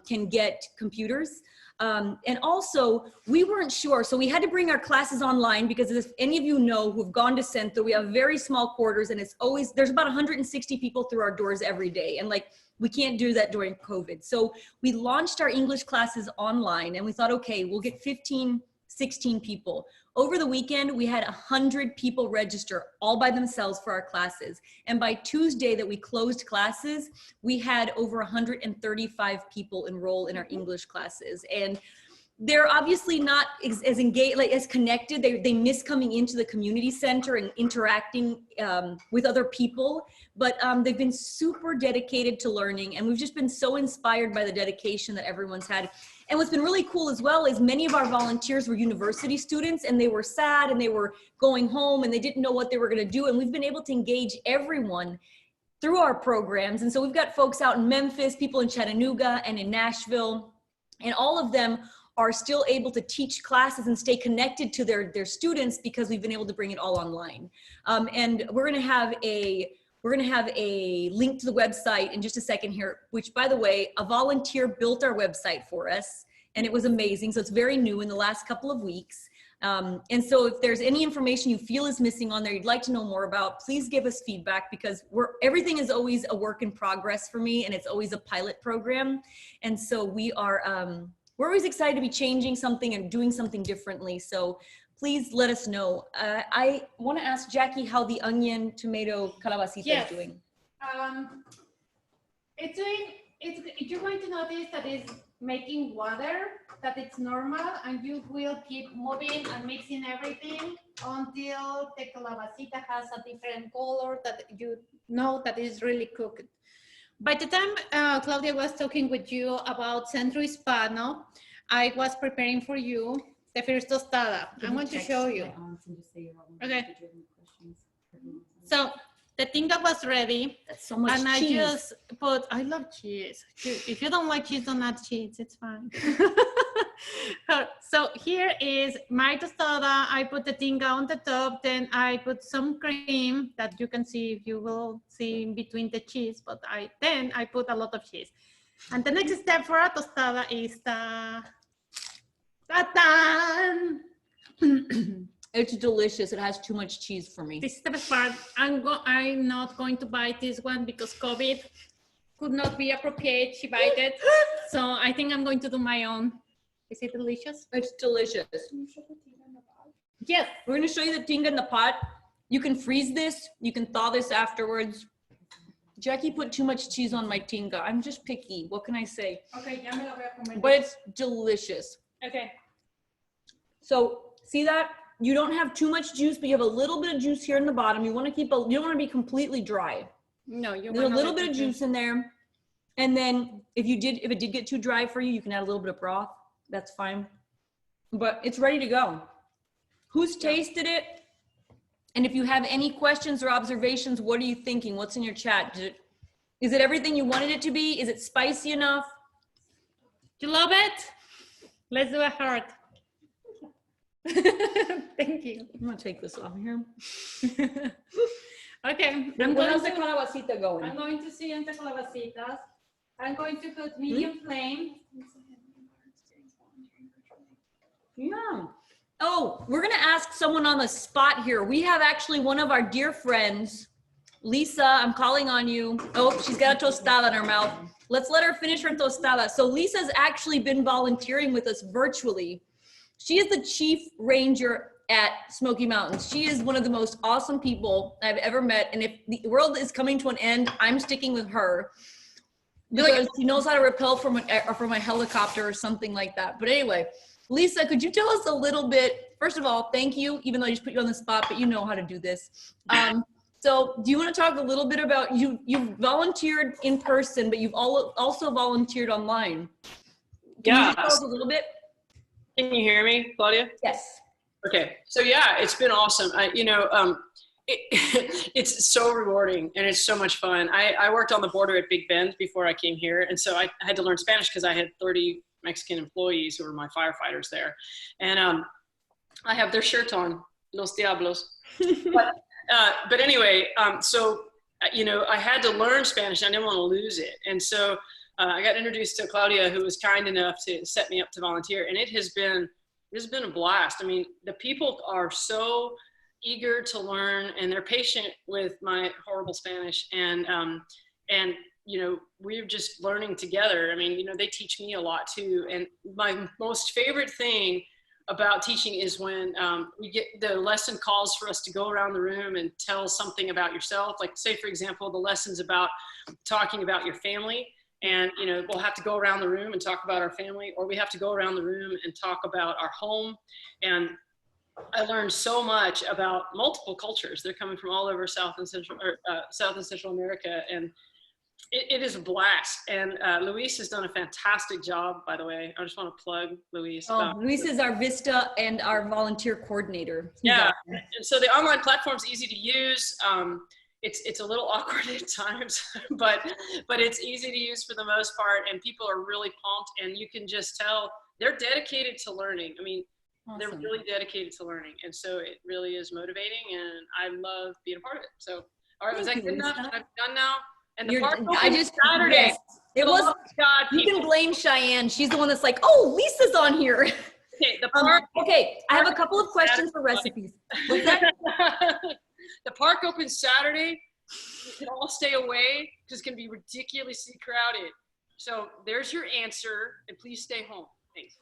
can get computers. And also, we weren't sure, so we had to bring our classes online, because if any of you know who've gone to Cinco, we have very small quarters, and it's always, there's about 160 people through our doors every day. And like, we can't do that during COVID. So we launched our English classes online, and we thought, okay, we'll get 15, 16 people. Over the weekend, we had 100 people register all by themselves for our classes. And by Tuesday that we closed classes, we had over 135 people enroll in our English classes. And they're obviously not as engaged, like as connected. They miss coming into the community center and interacting with other people, but they've been super dedicated to learning. And we've just been so inspired by the dedication that everyone's had. And what's been really cool as well is many of our volunteers were university students, and they were sad and they were going home and they didn't know what they were going to do. And we've been able to engage everyone through our programs. And so we've got folks out in Memphis, people in Chattanooga and in Nashville, and all of them are still able to teach classes and stay connected to their students because we've been able to bring it all online. And we're going to have a link to the website in just a second here, which, by the way, a volunteer built our website for us, and it was amazing. So it's very new in the last couple of weeks. And so if there's any information you feel is missing on there, you'd like to know more about, please give us feedback, because everything is always a work in progress for me, and it's always a pilot program. And so we're always excited to be changing something and doing something differently. So please let us know. I want to ask Jackie how the onion, tomato, calabacita is doing. You're going to notice that it's making water, that it's normal, and you will keep moving and mixing everything until the calabacita has a different color that you know that is really cooked. By the time Claudia was talking with you about Centro Hispano, I was preparing for you the first tostada. I'm going to show you. Okay. So the Tinga was ready. That's so much cheese. I just put, I love cheese. If you don't like cheese, don't add cheese. It's fine. So here is my tostada. I put the Tinga on the top. Then I put some cream that you can see, if you will see in between the cheese. But then I put a lot of cheese. And the next step for a tostada is the ta-tan. It's delicious. It has too much cheese for me. This is the best part. I'm not going to buy this one because COVID could not be appropriate. She bought it. So I think I'm going to do my own. Is it delicious? It's delicious. Yes. We're going to show you the tinga in the pot. You can freeze this. You can thaw this afterwards. Jackie put too much cheese on my tinga. I'm just picky. What can I say? Okay, ya me la voy a comer. But it's delicious. Okay. So see that? You don't have too much juice, but you have a little bit of juice here in the bottom. You want to keep you don't want to be completely dry. No, you There's a little bit of juice in there. And then if it did get too dry for you, you can add a little bit of broth. That's fine. But it's ready to go. Who's tasted it? And if you have any questions or observations, what are you thinking? What's in your chat? Is it everything you wanted it to be? Is it spicy enough? You love it? Let's do a heart. Thank you. I'm gonna take this off here. Okay. How's the calabacita going? I'm going to see the calabacitas. I'm going to put medium flame. Yeah. Oh, we're gonna ask someone on the spot here. We have actually one of our dear friends, Lisa. I'm calling on you. Oh, she's got a tostada in her mouth. Let's let her finish her tostada. So Lisa's actually been volunteering with us virtually. She is the chief ranger at Smoky Mountains. She is one of the most awesome people I've ever met. And if the world is coming to an end, I'm sticking with her because she knows how to rappel from a helicopter or something like that. But anyway, Lisa, could you tell us a little bit? First of all, thank you, even though I just put you on the spot, but you know how to do this. So do you want to talk a little bit about, you've volunteered in person, but you've also volunteered online. Can you tell us a little bit? Can you hear me, Claudia? Yes. Okay. So yeah, it's been awesome. It's so rewarding and it's so much fun. I worked on the border at Big Bend before I came here. And so I had to learn Spanish because I had 30 Mexican employees who were my firefighters there. And I have their shirt on, Los Diablos. But anyway, I had to learn Spanish. I didn't want to lose it. And so I got introduced to Claudia, who was kind enough to set me up to volunteer. And it has been a blast. I mean, the people are so eager to learn and they're patient with my horrible Spanish. And we're just learning together. I mean, they teach me a lot too. And my most favorite thing about teaching is when we get the lesson calls for us to go around the room and tell something about yourself. Like say, for example, the lessons about talking about your family. And, we'll have to go around the room and talk about our family, or we have to go around the room and talk about our home. And I learned so much about multiple cultures. They're coming from all over South and Central America. And it is a blast. And Luis has done a fantastic job, by the way. I just want to plug Luis. Oh, Luis is our Vista and our volunteer coordinator. Yeah, and so the online platform is easy to use. It's a little awkward at times, but it's easy to use for the most part, and people are really pumped, and you can just tell they're dedicated to learning. I mean, awesome. They're really dedicated to learning, and so it really is motivating, and I love being a part of it. So, all right, was that good enough? I'm done now. And the park opens Saturday. Yes, it was. God, you can blame Cheyenne. She's the one that's like, oh, Lisa's on here. Okay, the park. Okay, I have a couple of questions for recipes. What's that? The park opens Saturday. You can all stay away because it's going to be ridiculously crowded. So there's your answer, and please stay home. Thanks.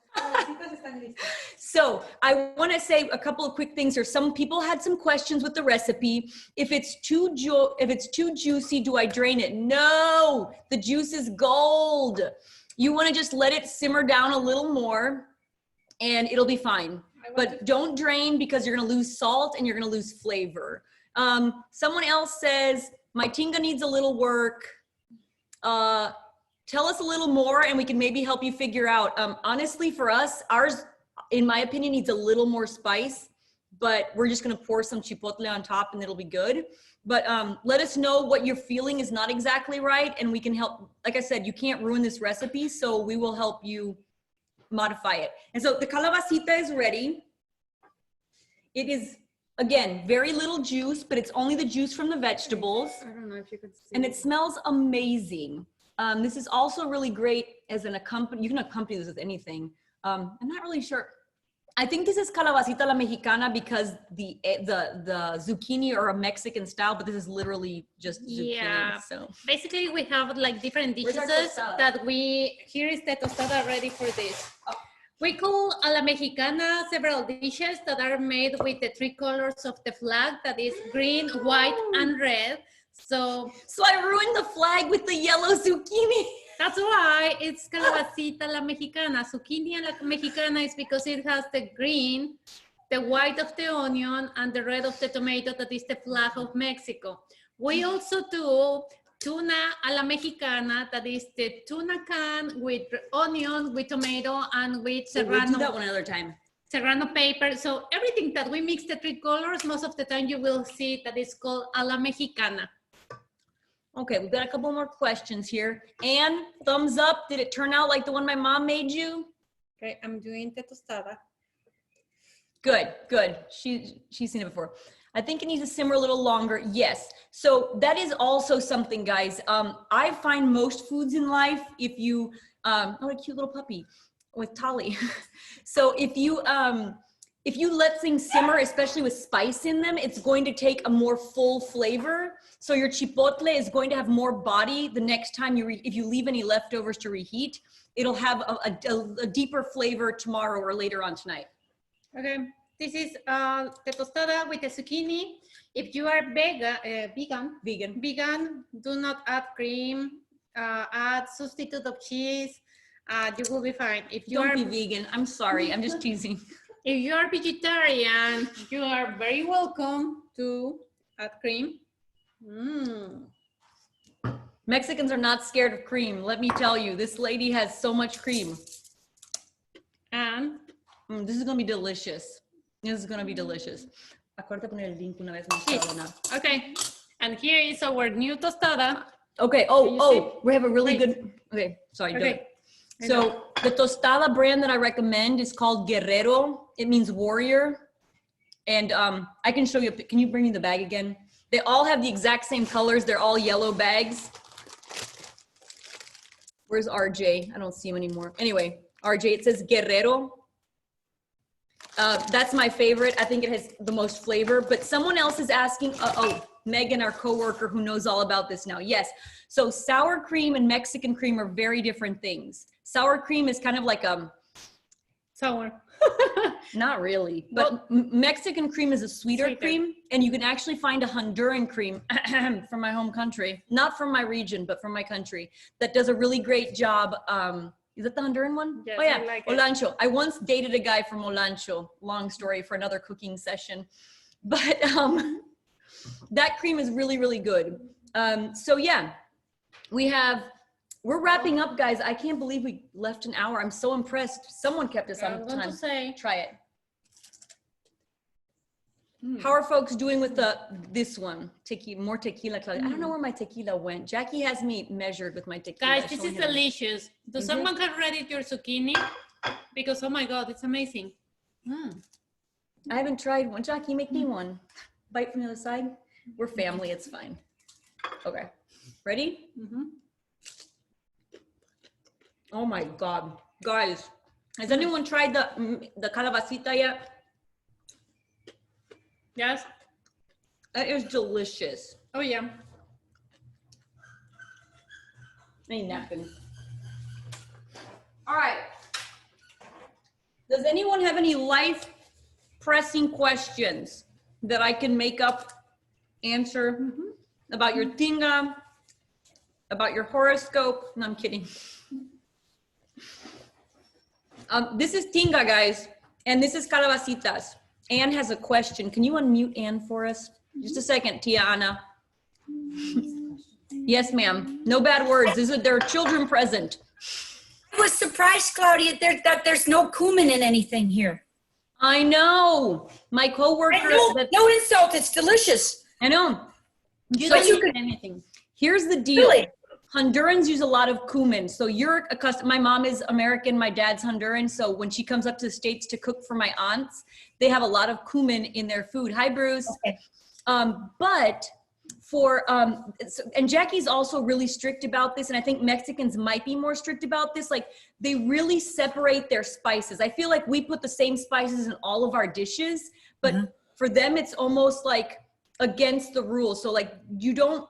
So I want to say a couple of quick things here. Some people had some questions with the recipe. If it's too juicy, do I drain it? No, the juice is gold. You want to just let it simmer down a little more, and it'll be fine. But don't drain because you're going to lose salt and you're going to lose flavor. Someone else says, my tinga needs a little work. Tell us a little more and we can maybe help you figure out. Honestly, for us, ours, in my opinion, needs a little more spice, but we're just going to pour some chipotle on top and it'll be good. But let us know what you're feeling is not exactly right, and we can help. Like I said, you can't ruin this recipe, so we will help you modify it. And so the calabacita is ready. It is, again, very little juice, but it's only the juice from the vegetables. I don't know if you could see. And it smells amazing. This is also really great as an accompany. You can accompany this with anything. I'm not really sure. I think this is Calabacita la Mexicana because the zucchini are a Mexican style, but this is literally just zucchini. Yeah. So basically we have like different dishes that here is the tostada ready for this. Oh. We call a la Mexicana several dishes that are made with the three colors of the flag, that is green, white, and red. So I ruined the flag with the yellow zucchini. That's why it's Calabacita la Mexicana. Zucchini a la Mexicana is because it has the green, the white of the onion, and the red of the tomato, that is the flag of Mexico. We also do tuna a la mexicana, that is the tuna can with onion, with tomato, and with We'll do serrano. that one another time. Serrano paper. So everything that we mix the 3 colors, most of the time you will see that it's called a la mexicana. Okay, we've got a couple more questions here. Anne, thumbs up. Did it turn out like the one my mom made you? Okay, I'm doing the tostada. Good, good. She's seen it before. I think it needs to simmer a little longer. Yes. So that is also something, guys. I find most foods in life, if you, oh, a cute little puppy with Tolly. So if you let things simmer, especially with spice in them, it's going to take a more full flavor. So your chipotle is going to have more body the next time if you leave any leftovers to reheat, it'll have a deeper flavor tomorrow or later on tonight. Okay. This is the tostada with the zucchini. If you are vegan, do not add cream, add substitute of cheese. You will be fine. If you Don't be vegan. I'm sorry. I'm just teasing. If you are vegetarian, you are very welcome to add cream. Mexicans are not scared of cream. Let me tell you, this lady has so much cream. And this is gonna be delicious. This is gonna be delicious. Acuérdate poner el link una vez más. Okay, and here is our new tostada. Okay, oh, we have a really good, okay, sorry. Okay. So the tostada brand that I recommend is called Guerrero. It means warrior. And I can show you, can you bring me the bag again? They all have the exact same colors. They're all yellow bags. Where's RJ? I don't see him anymore. Anyway, RJ, it says Guerrero. That's my favorite. I think it has the most flavor, but someone else is asking, Megan, our coworker who knows all about this now. Yes. So sour cream and Mexican cream are very different things. Sour cream is kind of like sour. Not really, but Mexican cream is a sweeter cream, and you can actually find a Honduran cream from my home country, not from my region, but from my country, that does a really great job. Is that the Honduran one? Yes, oh yeah, I like Olancho. I once dated a guy from Olancho. Long story for another cooking session, but that cream is really, really good. So yeah, we're wrapping up, guys. I can't believe we left an hour. I'm so impressed. Someone kept us on time. Try it. How are folks doing with this one? More tequila, Claudia. I don't know where my tequila went. Jackie has me measured with my tequila. Guys, this is delicious. Does someone have ready your zucchini? Because, oh my God, it's amazing. I haven't tried one. Jackie, make me one. Bite from the other side. We're family, it's fine. Okay, ready? Oh my God, guys. Has anyone tried the calabacita yet? Yes. It is delicious. Oh yeah. I need napkins. All right. Does anyone have any life-pressing questions that I can make up, answer about your Tinga, about your horoscope? No, I'm kidding. This is Tinga, guys, and this is Calabacitas. Anne has a question. Can you unmute Anne for us? Just a second, Tia Ana. Yes, ma'am. No bad words. There are children present. I was surprised, Claudia, that there's no cumin in anything here. I know. My coworker. No insult. It's delicious. I know. You don't need anything. Here's the deal. Really? Hondurans use a lot of cumin. So my mom is American, my dad's Honduran. So when she comes up to the States to cook for my aunts, they have a lot of cumin in their food. Hi, Bruce. Okay. But and Jackie's also really strict about this. And I think Mexicans might be more strict about this. Like they really separate their spices. I feel like we put the same spices in all of our dishes, but for them, it's almost like against the rules. So like you don't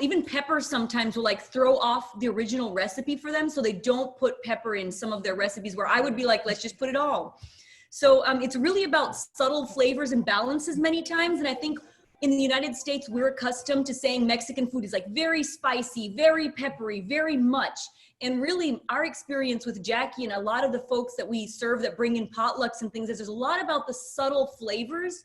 even pepper sometimes will like throw off the original recipe for them. So they don't put pepper in some of their recipes where I would be like, let's just put it all. So it's really about subtle flavors and balances many times. And I think in the United States, we're accustomed to saying Mexican food is like very spicy, very peppery, very much. And really our experience with Jackie and a lot of the folks that we serve that bring in potlucks and things is there's a lot about the subtle flavors,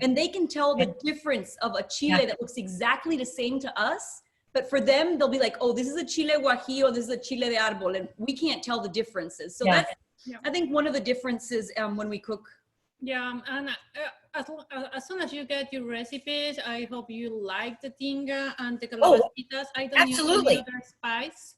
and they can tell the difference of a chile that looks exactly the same to us. But for them, they'll be like, oh, this is a chile guajillo, this is a chile de árbol, and we can't tell the differences. So that's, I think, one of the differences when we cook. Yeah, and as soon as you get your recipes, I hope you like the tinga and the calabacitas. I don't use any other spice.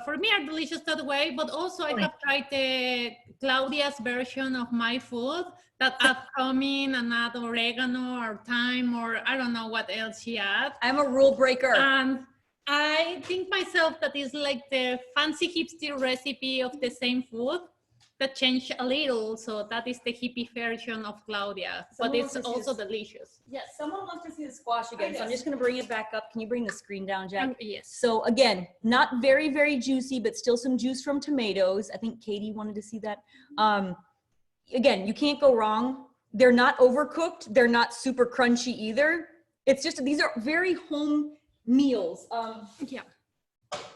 For me, are delicious that way, but also I have tried the Claudia's version of my food that add cumin and add oregano or thyme or I don't know what else she adds. I'm a rule breaker. And I think myself that is like the fancy hipster recipe of the same food that changed a little. So that is the hippie version of Claudia, but it's also delicious. Yes, someone wants to see the squash again, so I'm just going to bring it back up. Can you bring the screen down, Jack? Yes. So again, not very, very juicy, but still some juice from tomatoes. I think Katie wanted to see that. Again, you can't go wrong. They're not overcooked. They're not super crunchy either. It's just, these are very home meals.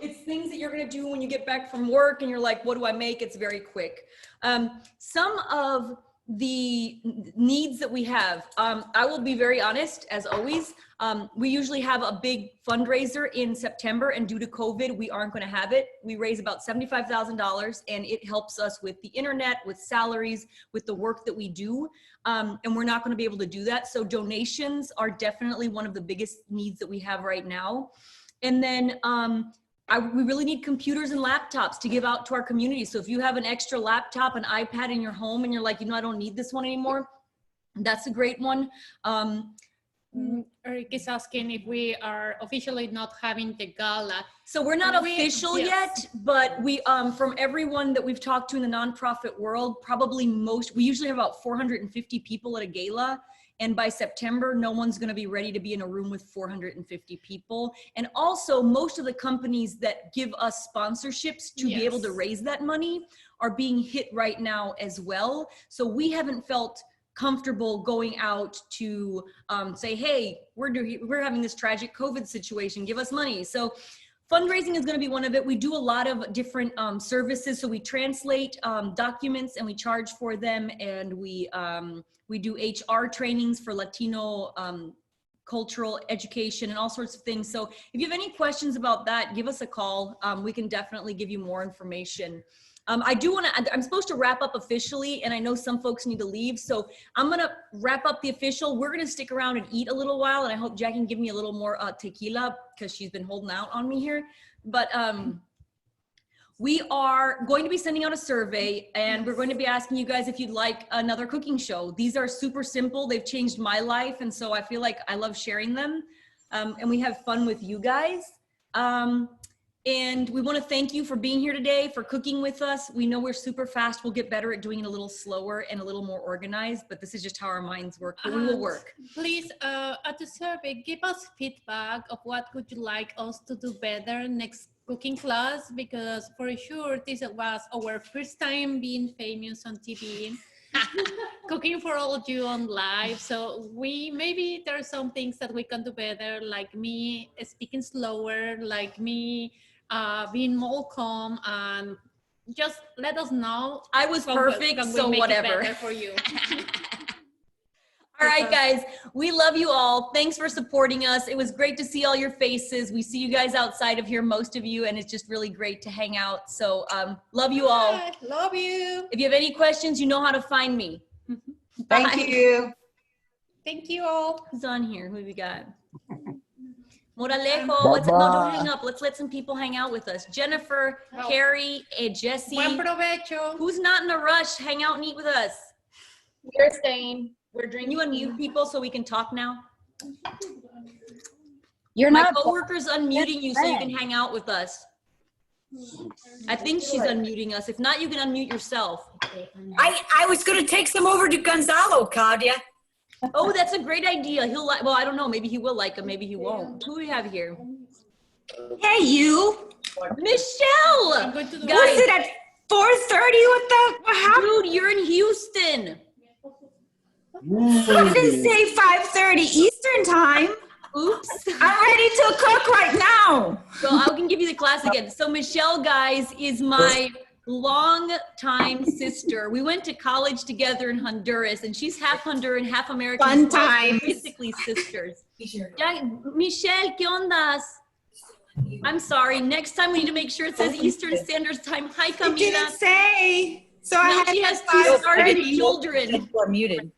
It's things that you're going to do when you get back from work and you're like, what do I make? It's very quick. Some of the needs that we have, I will be very honest, as always, we usually have a big fundraiser in September, and due to COVID, we aren't going to have it. We raise about $75,000, and it helps us with the internet, with salaries, with the work that we do. And we're not going to be able to do that. So donations are definitely one of the biggest needs that we have right now. And then we really need computers and laptops to give out to our community. So if you have an extra laptop, an iPad in your home, and you're like, you know, I don't need this one anymore, that's a great one. Eric is asking if we are officially not having the gala. So we're not official yet, but we, from everyone that we've talked to in the nonprofit world, probably we usually have about 450 people at a gala. And by September, no one's going to be ready to be in a room with 450 people. And also, most of the companies that give us sponsorships to be able to raise that money are being hit right now as well. So we haven't felt comfortable going out to say, hey, we're having this tragic COVID situation, give us money. So fundraising is going to be one of it. We do a lot of different services. So we translate documents and we charge for them, and we do HR trainings for Latino cultural education and all sorts of things. So if you have any questions about that, give us a call. We can definitely give you more information. I'm supposed to wrap up officially, and I know some folks need to leave. So I'm going to wrap up the official. We're going to stick around and eat a little while, and I hope Jackie can give me a little more tequila because she's been holding out on me here. But we are going to be sending out a survey, and we're going to be asking you guys if you'd like another cooking show. These are super simple. They've changed my life, and so I feel like I love sharing them, and we have fun with you guys. And we want to thank you for being here today, for cooking with us. We know we're super fast. We'll get better at doing it a little slower and a little more organized, but this is just how our minds work. But we will work. Please, at the survey, give us feedback of what would you like us to do better next cooking class, because for sure this was our first time being famous on TV, cooking for all of you on live. So maybe there are some things that we can do better, like me speaking slower, like me being more calm, and just let us know. I was perfect, so whatever. For you. All right, guys, we love you all. Thanks for supporting us. It was great to see all your faces. We see you guys outside of here, most of you, and it's just really great to hang out. So love you all. Love you. If you have any questions, you know how to find me. Thank you. Thank you all. Who's on here? Who we got? Moralejo. No, don't hang up. Let's let some people hang out with us. Jennifer, Carrie, Jessie. Buen provecho. Who's not in a rush? Hang out and eat with us. We're staying. We're drinking. You unmute people so we can talk now. You're My not. coworker's unmuting you so you can hang out with us. I think she's unmuting us. If not, you can unmute yourself. I was going to take some over to Gonzalo, Claudia. Oh, that's a great idea. He'll like, well, I don't know. Maybe he will like him. Maybe he won't. Who do we have here? Hey, you. Michelle. Was it at 4:30? What happened? Dude, you're in Houston. I didn't say 5:30 Eastern time. Oops. I'm ready to cook right now. So I can give you the class again. So Michelle, guys, is my long-time sister. We went to college together in Honduras, and she's half Honduran, half American. Fun as well. We're times. basically sisters. Ya, Michelle, ¿qué ondas? I'm sorry. Next time we need to make sure it says Eastern Standard Time. Hi, It Camila. didn't say. So I Now had she has to two start starving already. children. We're muted.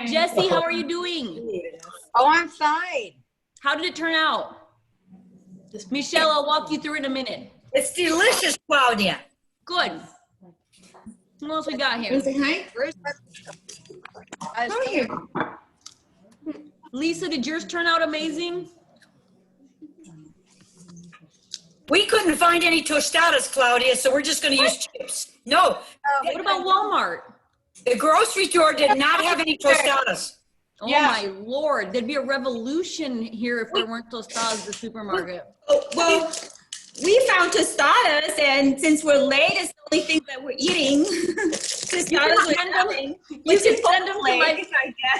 Jesse, how are you doing? Oh, I'm fine. How did it turn out? Michelle, I'll walk you through in a minute. It's delicious, Claudia. Good. What else we got here? Say hi. Oh, here. Lisa, did yours turn out amazing? We couldn't find any tostadas, Claudia, so we're just going to use chips. No, What about Walmart? the grocery store did not have any tostadas. Oh Yeah. my Lord, there'd be a revolution here if there weren't tostadas at the supermarket. Oh, well, we found tostadas, and since we're late, it's the only thing that we're eating. Tostadas we're having. You can send them to my, I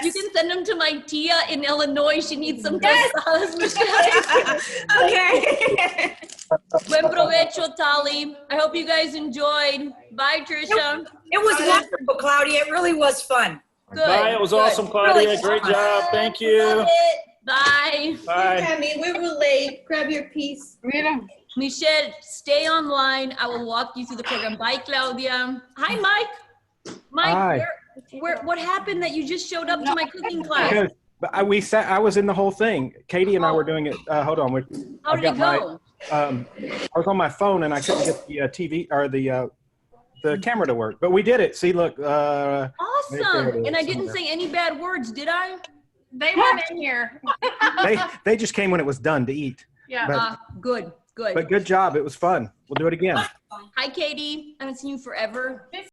guess. you can send them to my tia in Illinois. She needs some Yes. tostadas, Michelle. Okay. Buen provecho, Tali. I hope you guys enjoyed. Bye, Trisha. It was wonderful, Claudia. It really was fun. Good. Bye. It was good. awesome, Claudia. Really Great fun. job. Thank you. Love it. Bye. Bye. Tammy, we were late. Grab your piece. Michelle, stay online. I will walk you through the program. Bye, Claudia. Hi, Mike. Mike, Hi. what happened that you just showed up to my cooking class? Because I was in the whole thing. Katie and I were doing it. Hold on. How did it go? I was on my phone and I couldn't get the TV or the camera to work, but we did it. See, look. There Awesome. it is, And I didn't somewhere. say any bad words, did I? They weren't in here. They just came when it was done to eat. Yeah. But, Good, good. but good job. It was fun. We'll do it again. Hi, Katie. I haven't seen you forever.